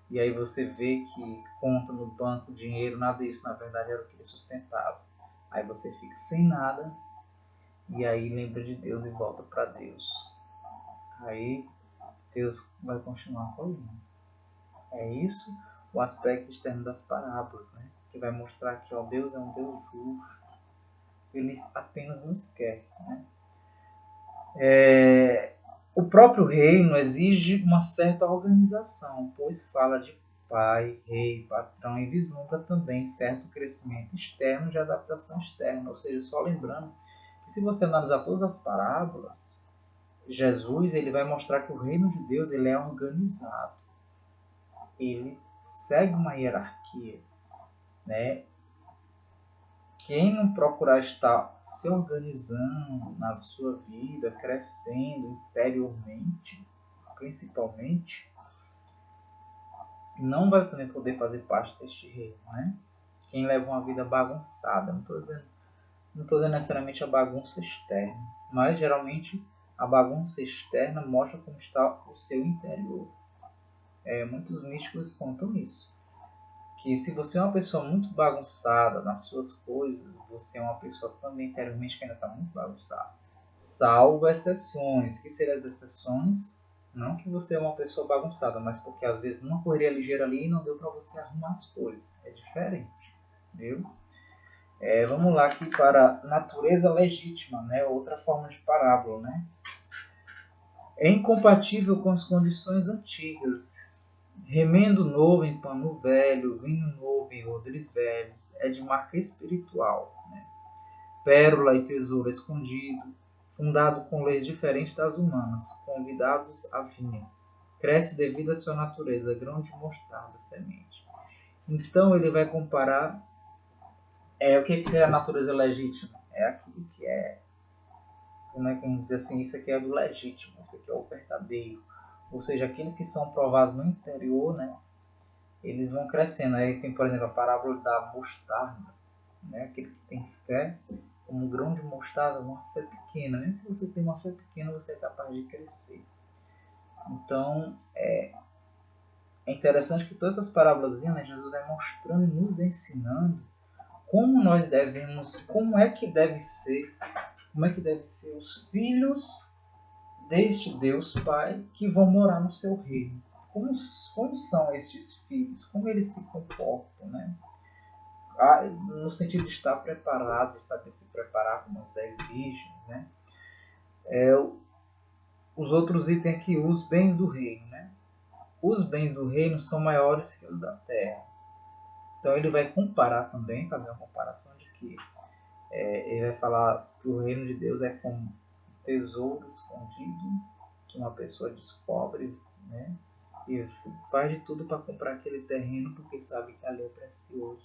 E aí você vê que conta no banco, dinheiro, nada disso, na verdade era o que ele sustentava. Aí você fica sem nada, e aí lembra de Deus e volta para Deus. Aí Deus vai continuar colhendo. É isso o aspecto externo das parábolas, né? Que vai mostrar que ó, Deus é um Deus justo. Ele apenas nos quer, né? O próprio reino exige uma certa organização, pois fala de pai, rei, patrão e vislumbra também certo crescimento externo de adaptação externa. Ou seja, só lembrando que se você analisar todas as parábolas, Jesus ele vai mostrar que o reino de Deus ele é organizado. Ele segue uma hierarquia, né? Quem não procurar estar se organizando na sua vida, crescendo interiormente, principalmente, não vai poder fazer parte deste reino, né? Quem leva uma vida bagunçada, não estou dizendo necessariamente a bagunça externa, mas geralmente a bagunça externa mostra como está o seu interior. Muitos místicos contam isso. Que se você é uma pessoa muito bagunçada nas suas coisas, você é uma pessoa também interiormente que ainda está muito bagunçada. Salvo exceções. Que seriam as exceções? Não que você é uma pessoa bagunçada, mas porque às vezes numa correria ligeira ali não deu para você arrumar as coisas. É diferente, viu? Vamos lá aqui para natureza legítima, né? Outra forma de parábola, né? É incompatível com as condições antigas. Remendo novo em pano velho, vinho novo em odres velhos, é de marca espiritual. Né? Pérola e tesouro escondido, fundado com leis diferentes das humanas, convidados à vinha. Cresce devido à sua natureza, grão de mostarda, semente. Então ele vai comparar o que é a natureza legítima? É aquilo que é, como é que a gente diz assim, isso aqui é do legítimo, isso aqui é o verdadeiro. Ou seja, aqueles que são provados no interior, né? Eles vão crescendo. Aí tem, por exemplo, a parábola da mostarda, né? Aquele que tem fé, como um grão de mostarda, uma fé pequena. Mesmo que você tenha uma fé pequena, você é capaz de crescer. Então, é interessante que todas essas parábolas, né, Jesus vai mostrando e nos ensinando como nós devemos, como é que deve ser os filhos deste Deus Pai que vão morar no seu reino. Como são estes filhos? Como eles se comportam, né? No sentido de estar preparado, de saber se preparar como as 10 virgens, né? Os outros itens aqui, os bens do reino, né? Os bens do reino são maiores que os da terra. Então ele vai comparar também, fazer uma comparação de que ele vai falar que o reino de Deus é como um tesouro escondido que uma pessoa descobre, né? E faz de tudo para comprar aquele terreno porque sabe que ali é precioso.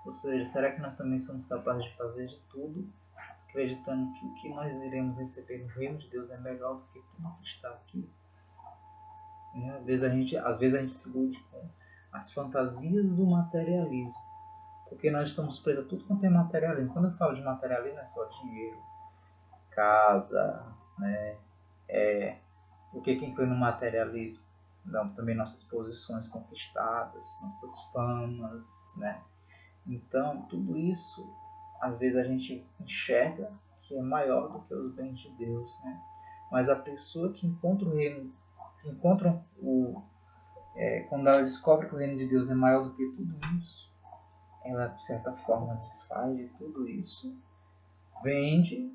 Ou seja, será que nós também somos capazes de fazer de tudo, acreditando que o que nós iremos receber no reino de Deus é melhor do que tudo que está aqui? Às vezes a gente se ilude com as fantasias do materialismo, porque nós estamos presos a tudo quanto é materialismo. Quando eu falo de materialismo, é só dinheiro, casa, né? O que foi no materialismo? Não, também nossas posições conquistadas, nossas famas, né? Então, tudo isso, às vezes a gente enxerga que é maior do que os bens de Deus, né? Mas a pessoa que encontra o reino, quando ela descobre que o reino de Deus é maior do que tudo isso, ela de certa forma desfaz de tudo isso, vende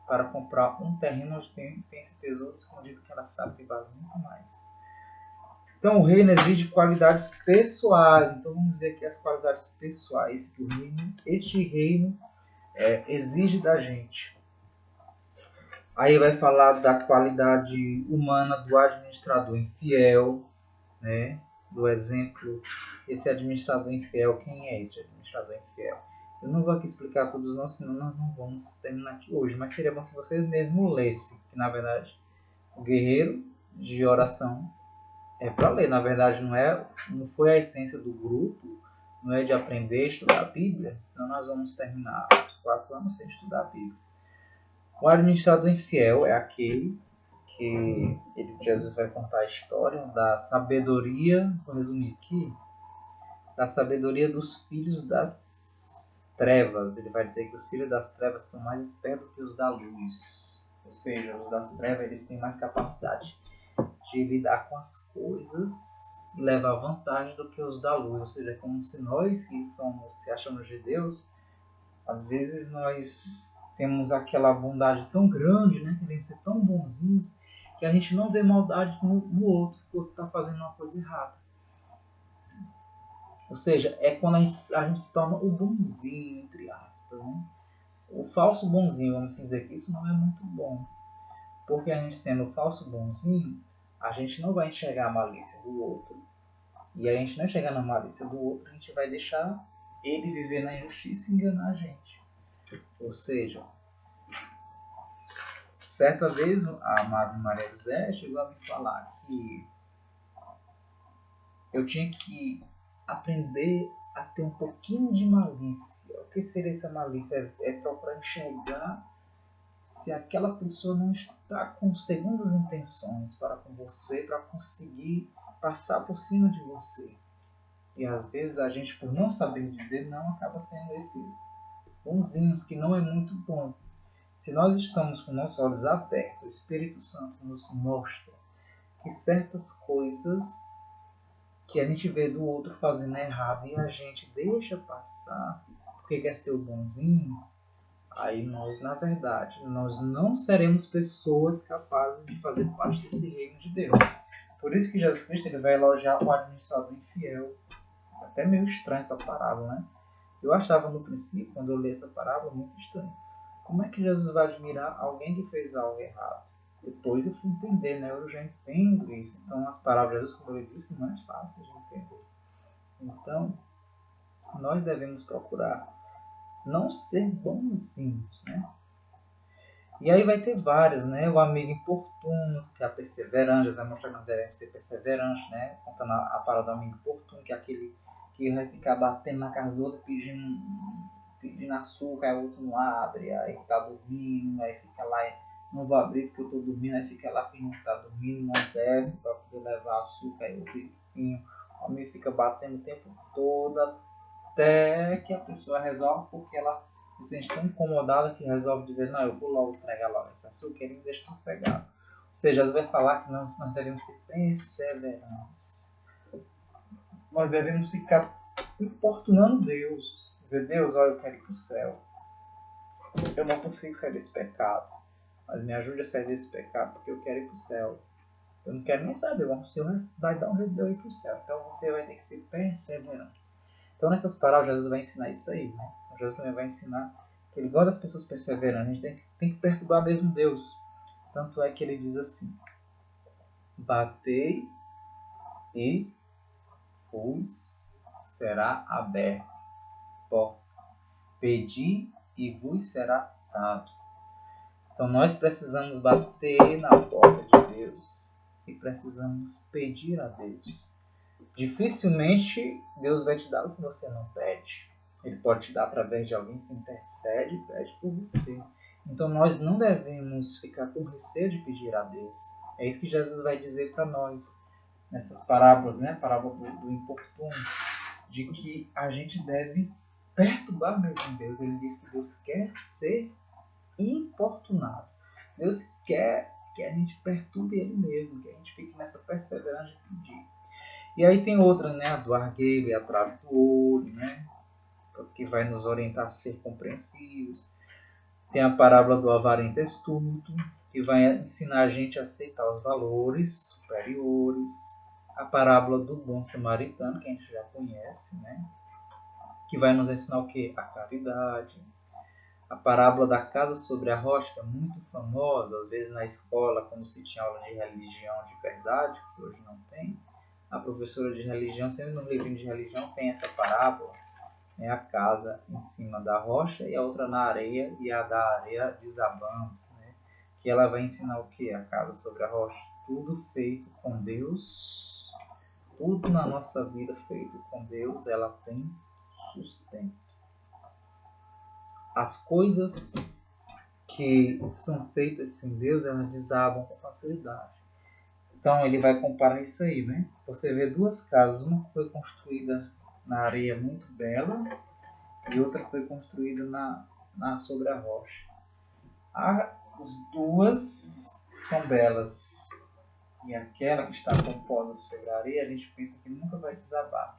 para comprar um terreno onde tem esse tesouro escondido que ela sabe que vale muito mais. Então o reino exige qualidades pessoais. Então vamos ver aqui as qualidades pessoais que este reino exige da gente. Aí vai falar da qualidade humana do administrador infiel, né? Do exemplo, esse administrador infiel, quem é esse administrador infiel? Eu não vou aqui explicar todos nós, senão nós não vamos terminar aqui hoje, mas seria bom que vocês mesmos lessem, que na verdade o guerreiro de oração é para ler, na verdade não foi a essência do grupo, não é de aprender a estudar a Bíblia, senão nós vamos terminar os 4 anos sem estudar a Bíblia. O administrador infiel é aquele Jesus vai contar a história da sabedoria, vou resumir aqui, da sabedoria dos filhos das trevas. Ele vai dizer que os filhos das trevas são mais espertos que os da luz. Ou seja, os das trevas eles têm mais capacidade de lidar com as coisas e levar vantagem do que os da luz. Ou seja, é como se nós que se achamos de Deus, às vezes nós temos aquela bondade tão grande, né? Queremos ser tão bonzinhos, que a gente não vê maldade no outro, que o outro está fazendo uma coisa errada. Ou seja, é quando a gente se torna o bonzinho, entre aspas. Né? O falso bonzinho, vamos dizer que isso não é muito bom. Porque a gente sendo o falso bonzinho, a gente não vai enxergar a malícia do outro. E a gente não enxergar na malícia do outro, a gente vai deixar ele viver na injustiça e enganar a gente. Ou seja, certa vez a Madre Maria José chegou a me falar que eu tinha que aprender a ter um pouquinho de malícia. O que seria essa malícia? É procurar enxergar se aquela pessoa não está com segundas intenções para com você, para conseguir passar por cima de você. E às vezes a gente, por não saber dizer não, acaba sendo esses bonzinhos, que não é muito bom. Se nós estamos com nossos olhos abertos, o Espírito Santo nos mostra que certas coisas que a gente vê do outro fazendo errado e a gente deixa passar porque quer ser o bonzinho, aí nós, na verdade, nós não seremos pessoas capazes de fazer parte desse reino de Deus. Por isso que Jesus Cristo ele vai elogiar o administrador infiel. Até meio estranho essa parábola, né? Eu achava no princípio, quando eu li essa parábola, muito estranho. Como é que Jesus vai admirar alguém que fez algo errado? Depois eu fui entender, né? Eu já entendo isso. Então, as palavras de Jesus, como eu disse, não é fácil de entender. Então, nós devemos procurar não ser bonzinhos, né? E aí vai ter várias, né? O amigo importuno, que é a perseverança, vai mostrar que nós devemos ser perseverantes, né? Contando a parábola do amigo importuno, que é aquele que vai ficar batendo na casa do outro pedindo açúcar, aí o outro não abre, aí tá dormindo, aí fica lá, não vou abrir porque eu tô dormindo, aí fica lá fingindo que tá dormindo, não desce para poder levar açúcar, aí o vizinho, o amigo fica batendo o tempo todo até que a pessoa resolve, porque ela se sente tão incomodada que resolve dizer, não, eu vou logo entregar logo esse açúcar e me deixa sossegado. Ou seja, Jesus vai falar que nós devemos ser perseverantes. Nós devemos ficar importunando Deus. Dizer, Deus, olha, eu quero ir para o céu. Eu não consigo sair desse pecado. Mas me ajude a sair desse pecado, porque eu quero ir para o céu. Eu não quero nem saber, mas o Senhor vai dar um jeito de eu ir para o céu. Então você vai ter que ser perseverante. Então nessas parábolas Jesus vai ensinar isso aí. Né? Jesus também vai ensinar que ele gosta das pessoas perseverantes. A gente tem que perturbar mesmo Deus. Tanto é que ele diz assim: batei e vos será aberto. Porta. Pedi e vos será dado. Então nós precisamos bater na porta de Deus e precisamos pedir a Deus. Dificilmente Deus vai te dar o que você não pede. Ele pode te dar através de alguém que intercede e pede por você. Então nós não devemos ficar com receio de pedir a Deus. É isso que Jesus vai dizer para nós nessas parábolas, né? A parábola do importuno, de que a gente deve perturbar mesmo Deus. Ele diz que Deus quer ser importunado. Deus quer que a gente perturbe Ele mesmo, que a gente fique nessa perseverança de pedir. E aí tem outra, né? A do argueiro e a trave do olho, né? Que vai nos orientar a ser compreensivos. Tem a parábola do avarento astuto, que vai ensinar a gente a aceitar os valores superiores. A parábola do bom samaritano, que a gente já conhece, né? Que vai nos ensinar o quê? A caridade. A parábola da casa sobre a rocha, que é muito famosa, às vezes na escola, quando se tinha aula de religião de verdade, que hoje não tem. A professora de religião, sempre no livrinho de religião, tem essa parábola, né? A casa em cima da rocha e a outra na areia, e a da areia desabando, né? Que ela vai ensinar o que? A casa sobre a rocha. Tudo feito com Deus, tudo na nossa vida feito com Deus, ela tem sustento. As coisas que são feitas sem Deus, elas desabam com facilidade. Então ele vai comparar isso aí, né? Você vê duas casas, uma que foi construída na areia muito bela e outra que foi construída sobre a rocha. As duas são belas. E aquela que está composta sobre a areia, a gente pensa que nunca vai desabar.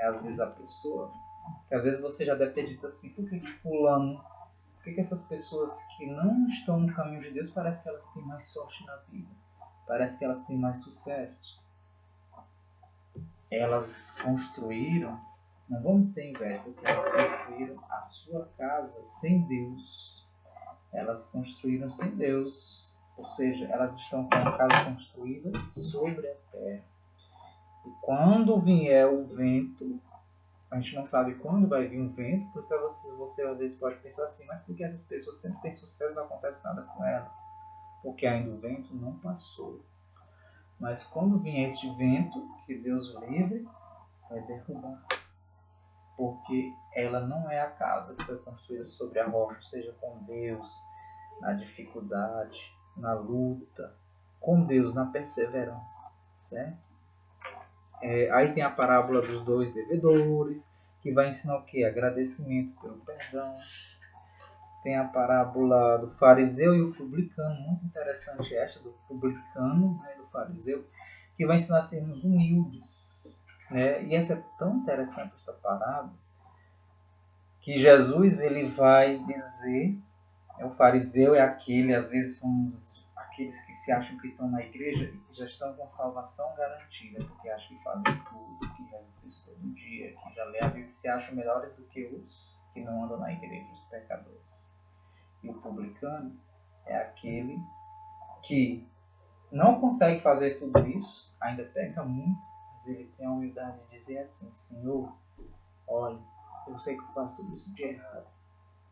Às vezes a pessoa, que às vezes você já deve ter dito assim, por que fulano, por que essas pessoas que não estão no caminho de Deus, parece que elas têm mais sorte na vida, parece que elas têm mais sucesso. Elas construíram, não vamos ter inveja, porque elas construíram a sua casa sem Deus. Elas construíram sem Deus, ou seja, elas estão com a casa construída sobre a terra. E quando vier o vento, a gente não sabe quando vai vir um vento, por isso que você às vezes pode pensar assim, mas por que essas pessoas sempre têm sucesso e não acontece nada com elas? Porque ainda o vento não passou. Mas quando vier este vento, que Deus o livre, vai derrubar. Porque ela não é a casa que foi construída sobre a rocha, ou seja, com Deus, na dificuldade, na luta, com Deus, na perseverança, certo? Aí tem a parábola dos dois devedores, que vai ensinar o quê? Agradecimento pelo perdão. Tem a parábola do fariseu e o publicano, muito interessante esta, do publicano, né, do fariseu, que vai ensinar a sermos humildes. Né? E essa é tão interessante, esta parábola, que Jesus ele vai dizer, o fariseu é aquele, às vezes somos aqueles que se acham que estão na igreja e que já estão com a salvação garantida, porque acham que fazem tudo, que rezam Cristo todo dia, que já lê a Bíblia, que se acham melhores do que os que não andam na igreja, os pecadores. E o publicano é aquele que não consegue fazer tudo isso, ainda peca muito, mas ele tem a humildade de dizer assim, Senhor, olha, eu sei que eu faço tudo isso de errado,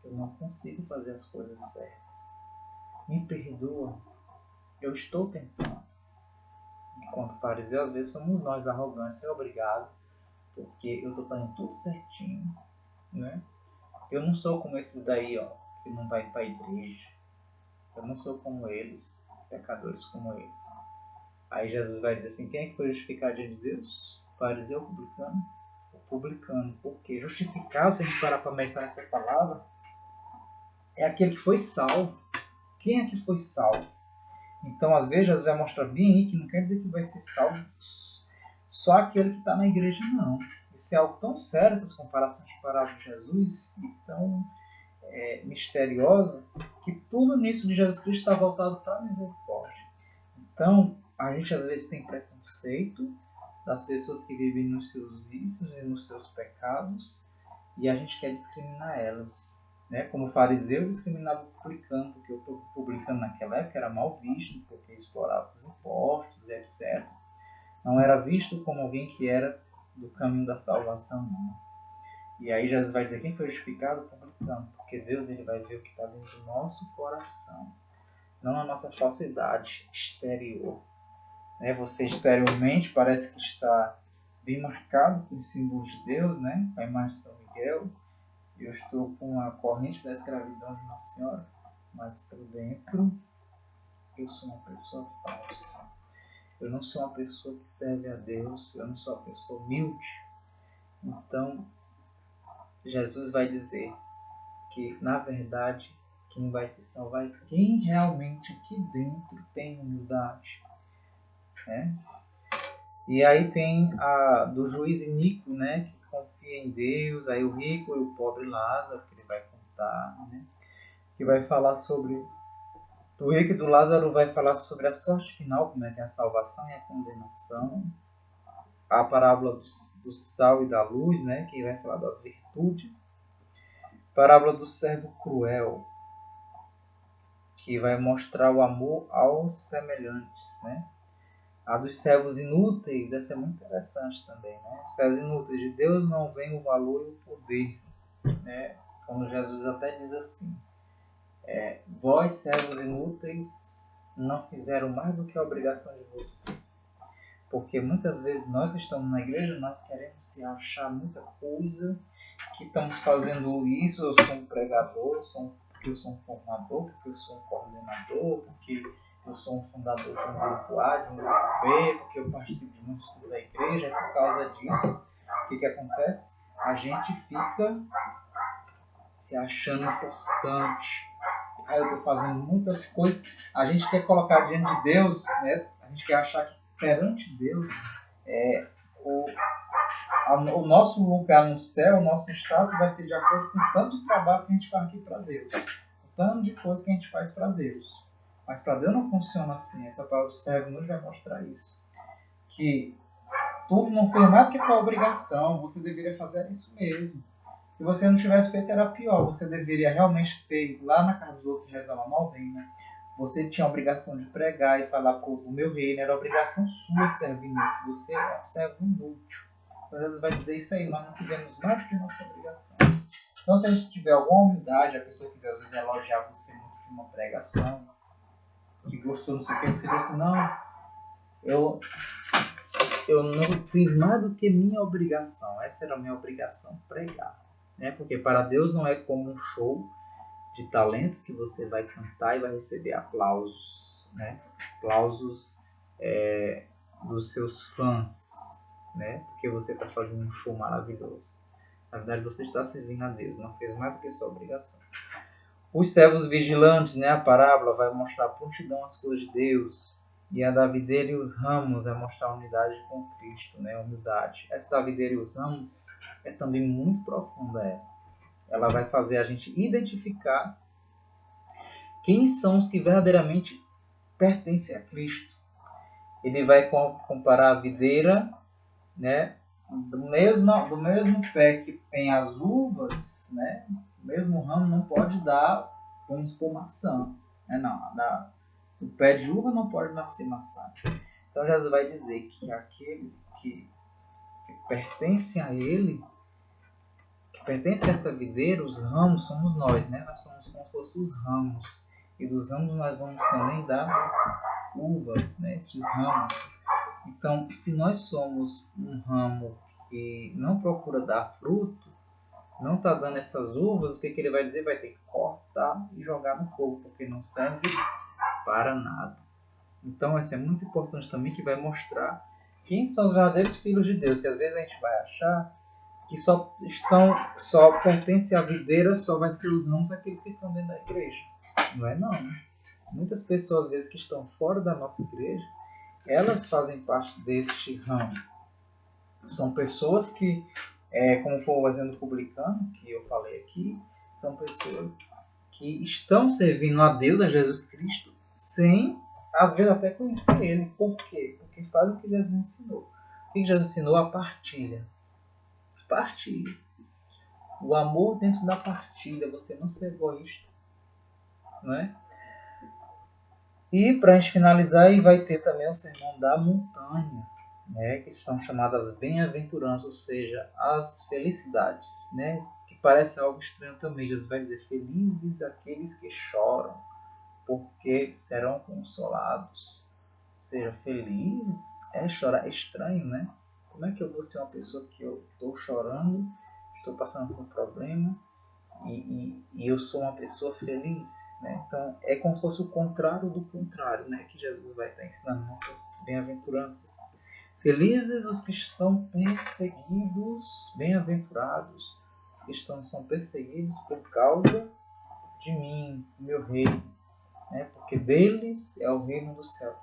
eu não consigo fazer as coisas certas, me perdoa, eu estou tentando. Enquanto fariseu, às vezes somos nós arrogantes, obrigado, porque eu estou fazendo tudo certinho, né? Eu não sou como esses daí, ó, que não vai para a igreja. Eu não sou como eles, pecadores como ele. Aí Jesus vai dizer assim, quem é que foi justificado diante de Deus? O fariseu ou o publicano? O publicano. Porque justificar, se a gente parar para meditar nessa palavra, é aquele que foi salvo. Quem é que foi salvo? Então, às vezes, Jesus vai mostrar bem aí que não quer dizer que vai ser salvo só aquele que está na igreja, não. Isso é algo tão sério, essas comparações de parábolas de Jesus, e tão misteriosa, que tudo nisso de Jesus Cristo está voltado para a misericórdia. Então, a gente às vezes tem preconceito das pessoas que vivem nos seus vícios e nos seus pecados, e a gente quer discriminar elas. Né? Como o fariseu discriminava o publicano, porque o publicano naquela época era mal visto, porque explorava os impostos, etc. Não era visto como alguém que era do caminho da salvação, não. E aí Jesus vai dizer, quem foi justificado? O publicano, porque Deus ele vai ver o que está dentro do nosso coração, não a nossa falsidade exterior. Né? Você exteriormente parece que está bem marcado com os símbolos de Deus, né? Com a imagem de São Miguel. Eu estou com a corrente da escravidão de Nossa Senhora, mas por dentro eu sou uma pessoa falsa. Eu não sou uma pessoa que serve a Deus, eu não sou uma pessoa humilde. Então, Jesus vai dizer que, na verdade, quem vai se salvar é quem realmente aqui dentro tem humildade. Né? E aí tem a do juiz iníquo, né, que confia em Deus, aí o rico e o pobre Lázaro, que ele vai contar, né, que vai falar sobre... Do rico e do Lázaro vai falar sobre a sorte final, como é que é a salvação e a condenação. A parábola do sal e da luz, né, que vai falar das virtudes. A parábola do servo cruel, que vai mostrar o amor aos semelhantes, né. A dos servos inúteis, essa é muito interessante também, né? Os servos inúteis, de Deus não vem o valor e o poder, né? Quando Jesus até diz assim, vós servos inúteis não fizeram mais do que a obrigação de vocês. Porque muitas vezes nós que estamos na igreja, nós queremos se achar muita coisa, que estamos fazendo isso, eu sou um pregador, sou um porque eu sou um formador, porque eu sou um coordenador, porque eu sou um fundador de um grupo A, de um grupo B, porque eu participo de muitos grupos da igreja. Por causa disso, o que acontece? A gente fica se achando importante. Eu estou fazendo muitas coisas. A gente quer colocar diante de Deus, né? A gente quer achar que perante Deus o nosso lugar no céu, o nosso status vai ser de acordo com o tanto de trabalho que a gente faz aqui para Deus, o tanto de coisa que a gente faz para Deus. Mas para Deus não funciona assim. Essa palavra do servo nos vai mostrar isso. Que tu não fez mais do que a tua obrigação, você deveria fazer isso mesmo. Se você não tivesse feito, era pior. Você deveria realmente ter lá na casa dos outros rezar uma novena. Você tinha a obrigação de pregar e falar o meu reino. Era a obrigação sua servir inútil. Você é um servo inútil. Então Jesus vai dizer isso aí. Nós não fizemos mais do que nossa obrigação. Então, se a gente tiver alguma humildade, a pessoa quiser às vezes elogiar você muito de uma pregação, que gostou, não sei o que, você diz assim, não, eu não fiz mais do que minha obrigação. Essa era a minha obrigação, pregar. Né? Porque para Deus não é como um show de talentos que você vai cantar e vai receber aplausos. Né? Aplausos dos seus fãs. Né? Porque você está fazendo um show maravilhoso. Na verdade, você está servindo a Deus. Não fez mais do que sua obrigação. Os servos vigilantes, né? A parábola vai mostrar a prontidão às coisas de Deus. E a da videira e os ramos vai mostrar a unidade com Cristo, né? A humildade. Essa da videira e os ramos é também muito profunda. Ela vai fazer a gente identificar quem são os que verdadeiramente pertencem a Cristo. Ele vai comparar a videira, né? Do mesmo pé que tem as uvas, né? O mesmo ramo não pode dar, vamos supor, maçã. Do pé de uva não pode nascer maçã. Então Jesus vai dizer que aqueles que pertencem a Ele, que pertencem a esta videira, os ramos somos nós, né? Nós somos como se fossem os ramos. E dos ramos nós vamos também dar uvas, né? Estes ramos. Então, se nós somos um ramo que não procura dar fruto, não está dando essas uvas, o que ele vai dizer? Vai ter que cortar e jogar no fogo, porque não serve para nada. Então, isso é muito importante também, que vai mostrar quem são os verdadeiros filhos de Deus, que às vezes a gente vai achar que só pertence à videira, só vai ser os ramos aqueles que estão dentro da igreja. Não é não, né? Muitas pessoas, às vezes, que estão fora da nossa igreja, elas fazem parte deste ramo. São pessoas que, como foi o exemplo publicano, que eu falei aqui, são pessoas que estão servindo a Deus, a Jesus Cristo, sem, às vezes, até conhecer Ele. Por quê? Porque fazem o que Jesus ensinou. O que Jesus ensinou? A partilha. Partilha. O amor dentro da partilha. Você não ser egoísta. Não é? E, para a gente finalizar, aí vai ter também o sermão da montanha, né, que são chamadas bem-aventuranças, ou seja, as felicidades, né, que parece algo estranho também. Jesus vai dizer, felizes aqueles que choram, porque serão consolados. Ou seja, feliz é chorar, é estranho, né? Como é que eu vou ser uma pessoa que eu estou chorando, estou passando por um problema, e eu sou uma pessoa feliz, né? Então é como se fosse o contrário do contrário, né? Que Jesus vai estar ensinando nossas bem-aventuranças. Felizes os que são perseguidos, bem-aventurados os que são perseguidos por causa de mim, meu reino, né? Porque deles é o reino do céu.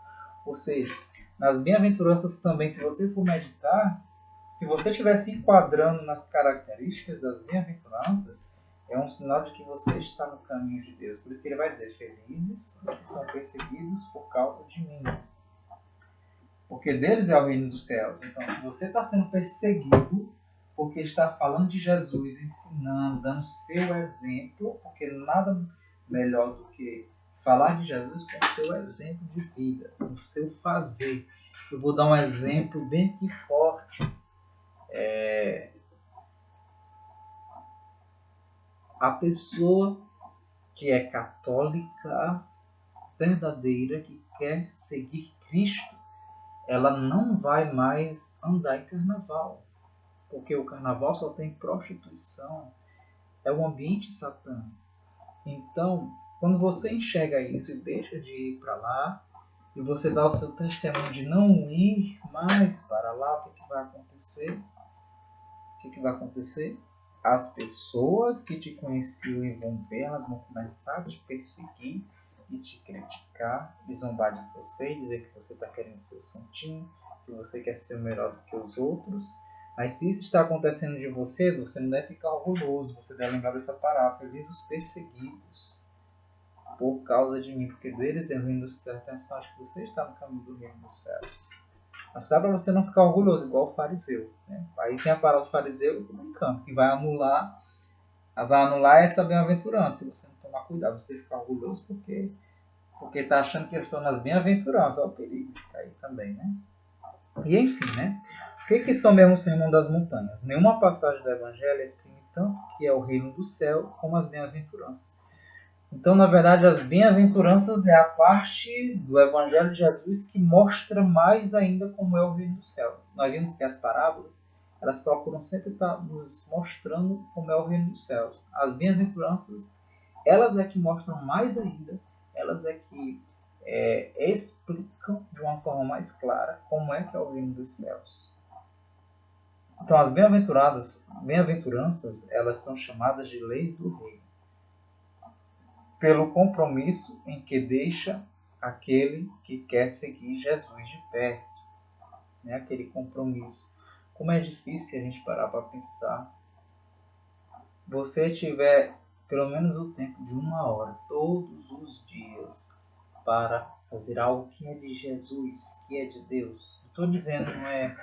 Ou seja, nas bem-aventuranças também, se você for meditar, se você estiver se enquadrando nas características das bem-aventuranças, é um sinal de que você está no caminho de Deus. Por isso que ele vai dizer, felizes os que são perseguidos por causa de mim. Porque deles é o reino dos céus. Então, se você está sendo perseguido porque está falando de Jesus, ensinando, dando seu exemplo, porque nada melhor do que falar de Jesus com o seu exemplo de vida, com o seu fazer. Eu vou dar um exemplo bem aqui forte. A pessoa que é católica verdadeira, que quer seguir Cristo, ela não vai mais andar em carnaval, porque o carnaval só tem prostituição, é um ambiente satânico. Então, quando você enxerga isso e deixa de ir para lá, e você dá o seu testemunho de não ir mais para lá, o que vai acontecer? O que vai acontecer? As pessoas que te conheciam e vão ver, elas vão começar a te perseguir e te criticar, e zombar de você, dizer que você está querendo ser o santinho, que você quer ser melhor do que os outros. Mas se isso está acontecendo de você, você não deve ficar orgulhoso, você deve lembrar dessa parábola: feliz os perseguidos por causa de mim, porque deles é o reino dos céus. Atenção, acho que você está no caminho do reino dos céus. Mas dá para você não ficar orgulhoso, igual o fariseu. Né? Aí tem a parábola do fariseu, eu estou brincando, que vai anular essa bem-aventurança. Se você não tomar cuidado, você ficar orgulhoso porque está achando que eu estou nas bem-aventuranças. Olha o perigo de cair também, né? E enfim, né? O que são mesmo o sermão das montanhas? Nenhuma passagem do Evangelho exprime tanto o que é o reino do céu como as bem-aventuranças. Então, na verdade, as bem-aventuranças é a parte do Evangelho de Jesus que mostra mais ainda como é o reino do céu. Nós vimos que as parábolas, elas procuram sempre estar nos mostrando como é o reino dos céus. As bem-aventuranças, elas é que mostram mais ainda, elas é que explicam de uma forma mais clara como é que é o reino dos céus. Então, as bem-aventuranças, elas são chamadas de leis do reino, pelo compromisso em que deixa aquele que quer seguir Jesus de perto, né? Aquele compromisso. Como é difícil a gente parar para pensar. Você tiver pelo menos o tempo de 1 hora todos os dias para fazer algo que é de Jesus, que é de Deus. Estou dizendo, não é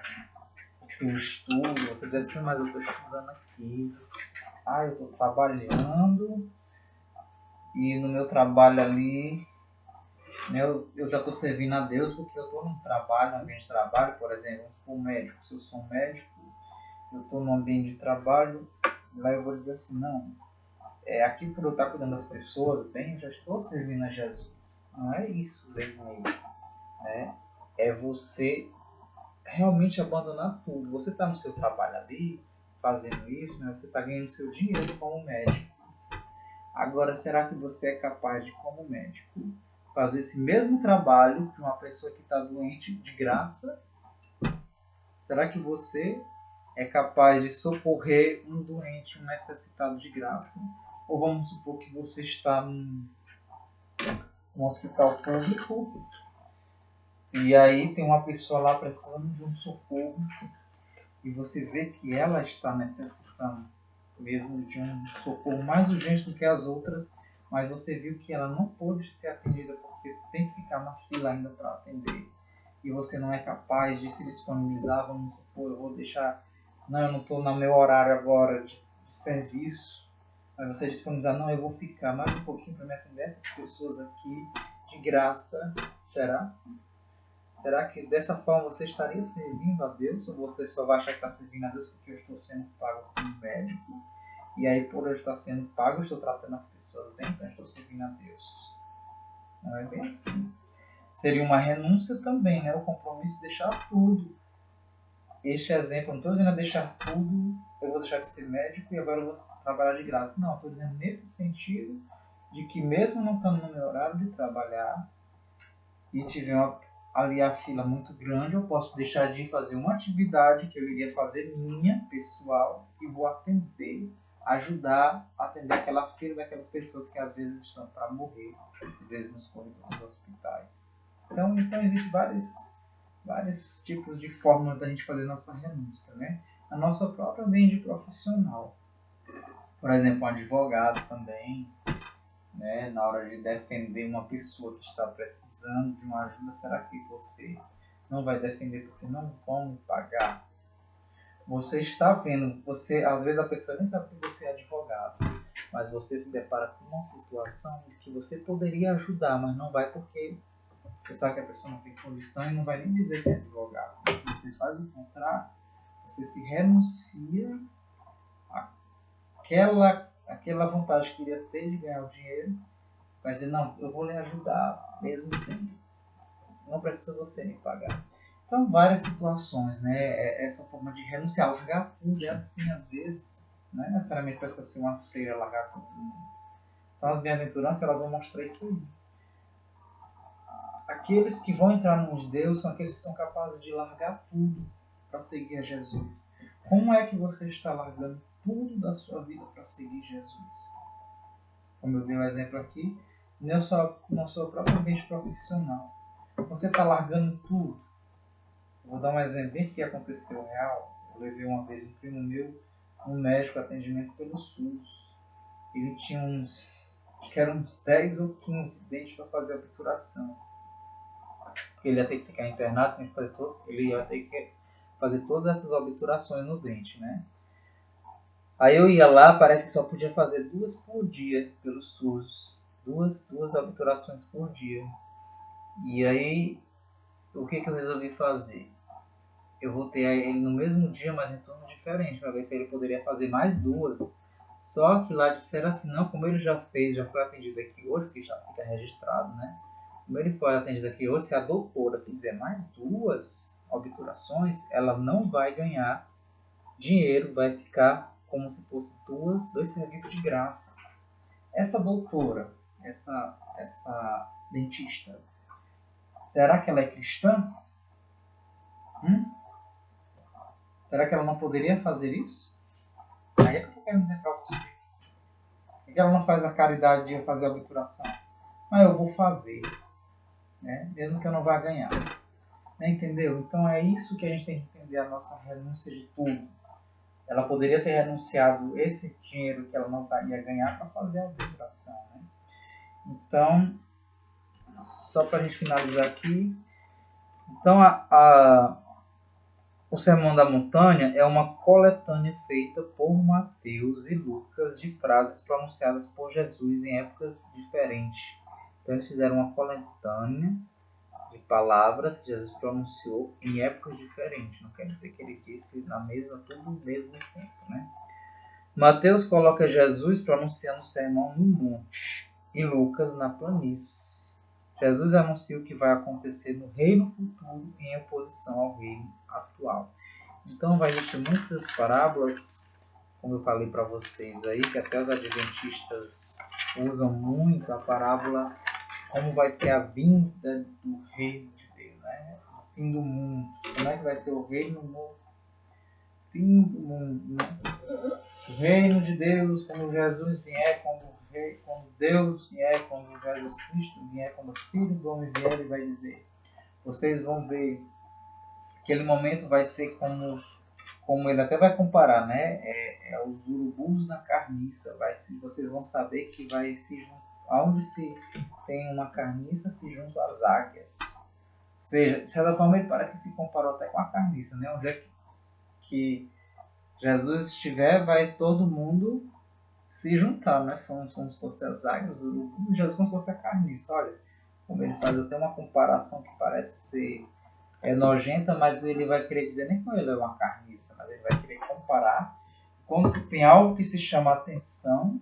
que eu estudo, você diz assim, mas eu estou estudando aqui. Eu estou trabalhando e no meu trabalho ali, né, eu já estou servindo a Deus porque eu estou num trabalho, num ambiente de trabalho, por exemplo, vamos supor, um médico. Se eu sou um médico, eu estou num ambiente de trabalho, lá eu vou dizer assim, não, aqui por eu estar cuidando das pessoas, bem, eu já estou servindo a Jesus. Não é isso, bem, né? É você realmente abandonar tudo. Você está no seu trabalho ali, fazendo isso, né? Você está ganhando seu dinheiro como médico. Agora, será que você é capaz de, como médico, fazer esse mesmo trabalho para uma pessoa que está doente de graça? Será que você é capaz de socorrer um doente, um necessitado de graça? Ou vamos supor que você está num hospital público e aí tem uma pessoa lá precisando de um socorro e você vê que ela está necessitando mesmo de um socorro mais urgente do que as outras, mas você viu que ela não pôde ser atendida porque tem que ficar na fila ainda para atender. E você não é capaz de se disponibilizar, vamos supor, eu vou deixar, não, eu não estou no meu horário agora de serviço, mas você disponibilizar, não, eu vou ficar mais um pouquinho para me atender essas pessoas aqui de graça, será? Será que dessa forma você estaria servindo a Deus ou você só vai achar que está servindo a Deus porque eu estou sendo pago como médico? E aí, por eu estar sendo pago, eu estou tratando as pessoas bem, então eu estou servindo a Deus. Não é bem assim. Seria uma renúncia também, né? O compromisso de deixar tudo. Este exemplo, não estou dizendo deixar tudo, eu vou deixar de ser médico e agora eu vou trabalhar de graça. Não, estou dizendo nesse sentido de que mesmo não estando no meu horário de trabalhar e tiver ali a fila muito grande, eu posso deixar de fazer uma atividade que eu iria fazer minha, pessoal, e vou ajudar a atender aquela fila daquelas pessoas que às vezes estão para morrer, às vezes nos corredores dos hospitais. Então existem vários tipos de formas da gente fazer nossa renúncia, né? A nossa própria vem de profissional. Por exemplo, um advogado também, né? Na hora de defender uma pessoa que está precisando de uma ajuda, será que você não vai defender porque não vão pagar? Você está vendo, às vezes a pessoa nem sabe que você é advogado, mas você se depara com uma situação que você poderia ajudar, mas não vai porque você sabe que a pessoa não tem condição e não vai nem dizer que é advogado. Mas se você faz o contrário, você se renuncia àquela vontade que iria ter de ganhar o dinheiro, vai dizer, não, eu vou lhe ajudar, mesmo sem, não precisa você me pagar. Então, várias situações, né? Essa forma de renunciar, largar tudo é assim às vezes, não é necessariamente precisa ser uma freira largar tudo, Então as bem-aventuranças elas vão mostrar isso aí. Aqueles que vão entrar no de Deus são aqueles que são capazes de largar tudo para seguir a Jesus. Como é que você está largando tudo da sua vida para seguir Jesus? Como eu dei um exemplo aqui, na sua própria ambiente profissional. Você está largando tudo. Vou dar um exemplo bem que aconteceu real. Eu levei uma vez um primo meu, um médico, atendimento pelo SUS. Ele tinha acho que eram uns 10 ou 15 dentes para fazer a obturação. Porque ele ia ter que ficar internado, ele ia ter que fazer todas essas obturações no dente, né? Aí eu ia lá, parece que só podia fazer 2 por dia pelo SUS. Duas obturações por dia. E aí, o que eu resolvi fazer? Eu voltei a ele no mesmo dia, mas em turno diferente, para ver se ele poderia fazer mais 2. Só que lá disseram assim, não, como ele já foi atendido aqui hoje, porque já fica registrado, né? Como ele foi atendido aqui hoje, se a doutora fizer mais 2 obturações, ela não vai ganhar dinheiro, vai ficar como se fosse 2 serviços de graça. Essa doutora, essa dentista, será que ela é cristã? Será que ela não poderia fazer isso? Aí é que eu estou querendo dizer para vocês. Por que ela não faz a caridade de fazer a obturação? Mas eu vou fazer, né? Mesmo que eu não vá ganhar. Né? Entendeu? Então é isso que a gente tem que entender, a nossa renúncia de tudo. Ela poderia ter renunciado esse dinheiro que ela não ia ganhar para fazer a obturação. Né? Então, só para a gente finalizar aqui. Então, o Sermão da Montanha é uma coletânea feita por Mateus e Lucas de frases pronunciadas por Jesus em épocas diferentes. Então eles fizeram uma coletânea de palavras que Jesus pronunciou em épocas diferentes. Não quer dizer que ele disse tudo no mesmo tempo, né? Mateus coloca Jesus pronunciando o sermão no monte e Lucas na planície. Jesus anuncia o que vai acontecer no reino futuro em oposição ao reino atual. Então vai existir muitas parábolas, como eu falei para vocês aí, que até os adventistas usam muito a parábola, como vai ser a vinda do reino de Deus, né? O fim do mundo. Como é que vai ser o reino no fim do mundo? Né? O reino de Deus, quando Jesus vier, quando Deus vier, quando Jesus Cristo vier, quando o Filho do Homem vier, ele vai dizer, vocês vão ver, aquele momento vai ser como ele até vai comparar, né? Os urubus na carniça. Vocês vão saber que vai se juntar, onde se tem uma carniça, se juntam as águias. Ou seja, de certa forma ele parece que se comparou até com a carniça, né? Onde é que Jesus estiver, vai todo mundo se juntar, né? São como se fossem as águias, o Jesus como se fosse a carniça. Olha, como ele faz até uma comparação que parece ser nojenta, mas ele vai querer dizer nem que ele é uma carniça, mas ele vai querer comparar. Quando se tem algo que se chama atenção,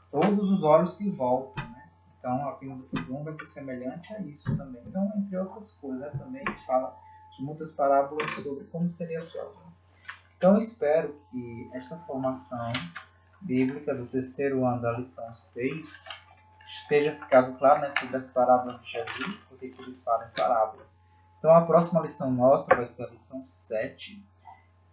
todos os olhos se voltam, né? Então a vinda do Filho vai ser semelhante a isso também. Então, entre outras coisas, né? Também ele fala de muitas parábolas sobre como seria a sua vida. Então espero que esta formação bíblica do terceiro ano da lição 6 esteja ficado claro, né, sobre as parábolas de Jesus, porque ele fala em parábolas. Então a próxima lição nossa vai ser a lição 7.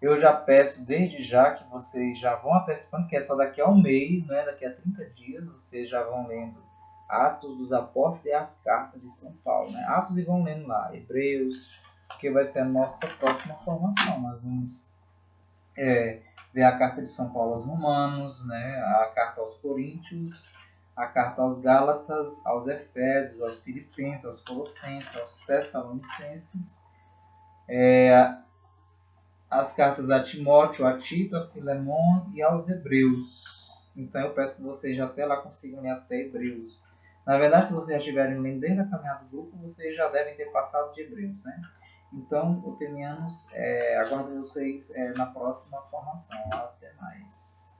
Eu já peço desde já que vocês já vão antecipando, que é só daqui a um mês, né, daqui a 30 dias, vocês já vão lendo Atos dos Apóstolos e as cartas de São Paulo. Né? Atos e vão lendo lá, Hebreus, que vai ser a nossa próxima formação. Nós vamos ver a carta de São Paulo aos Romanos, né? A carta aos Coríntios, a carta aos Gálatas, aos Efésios, aos Filipenses, aos Colossenses, aos Tessalonicenses, as cartas a Timóteo, a Tito, a Filemon e aos Hebreus. Então eu peço que vocês já até lá consigam ler até Hebreus. Na verdade, se vocês já estiverem lendo desde a caminhada do grupo, vocês já devem ter passado de Hebreus, né? Então, otenianos, aguardo vocês na próxima formação. Até mais.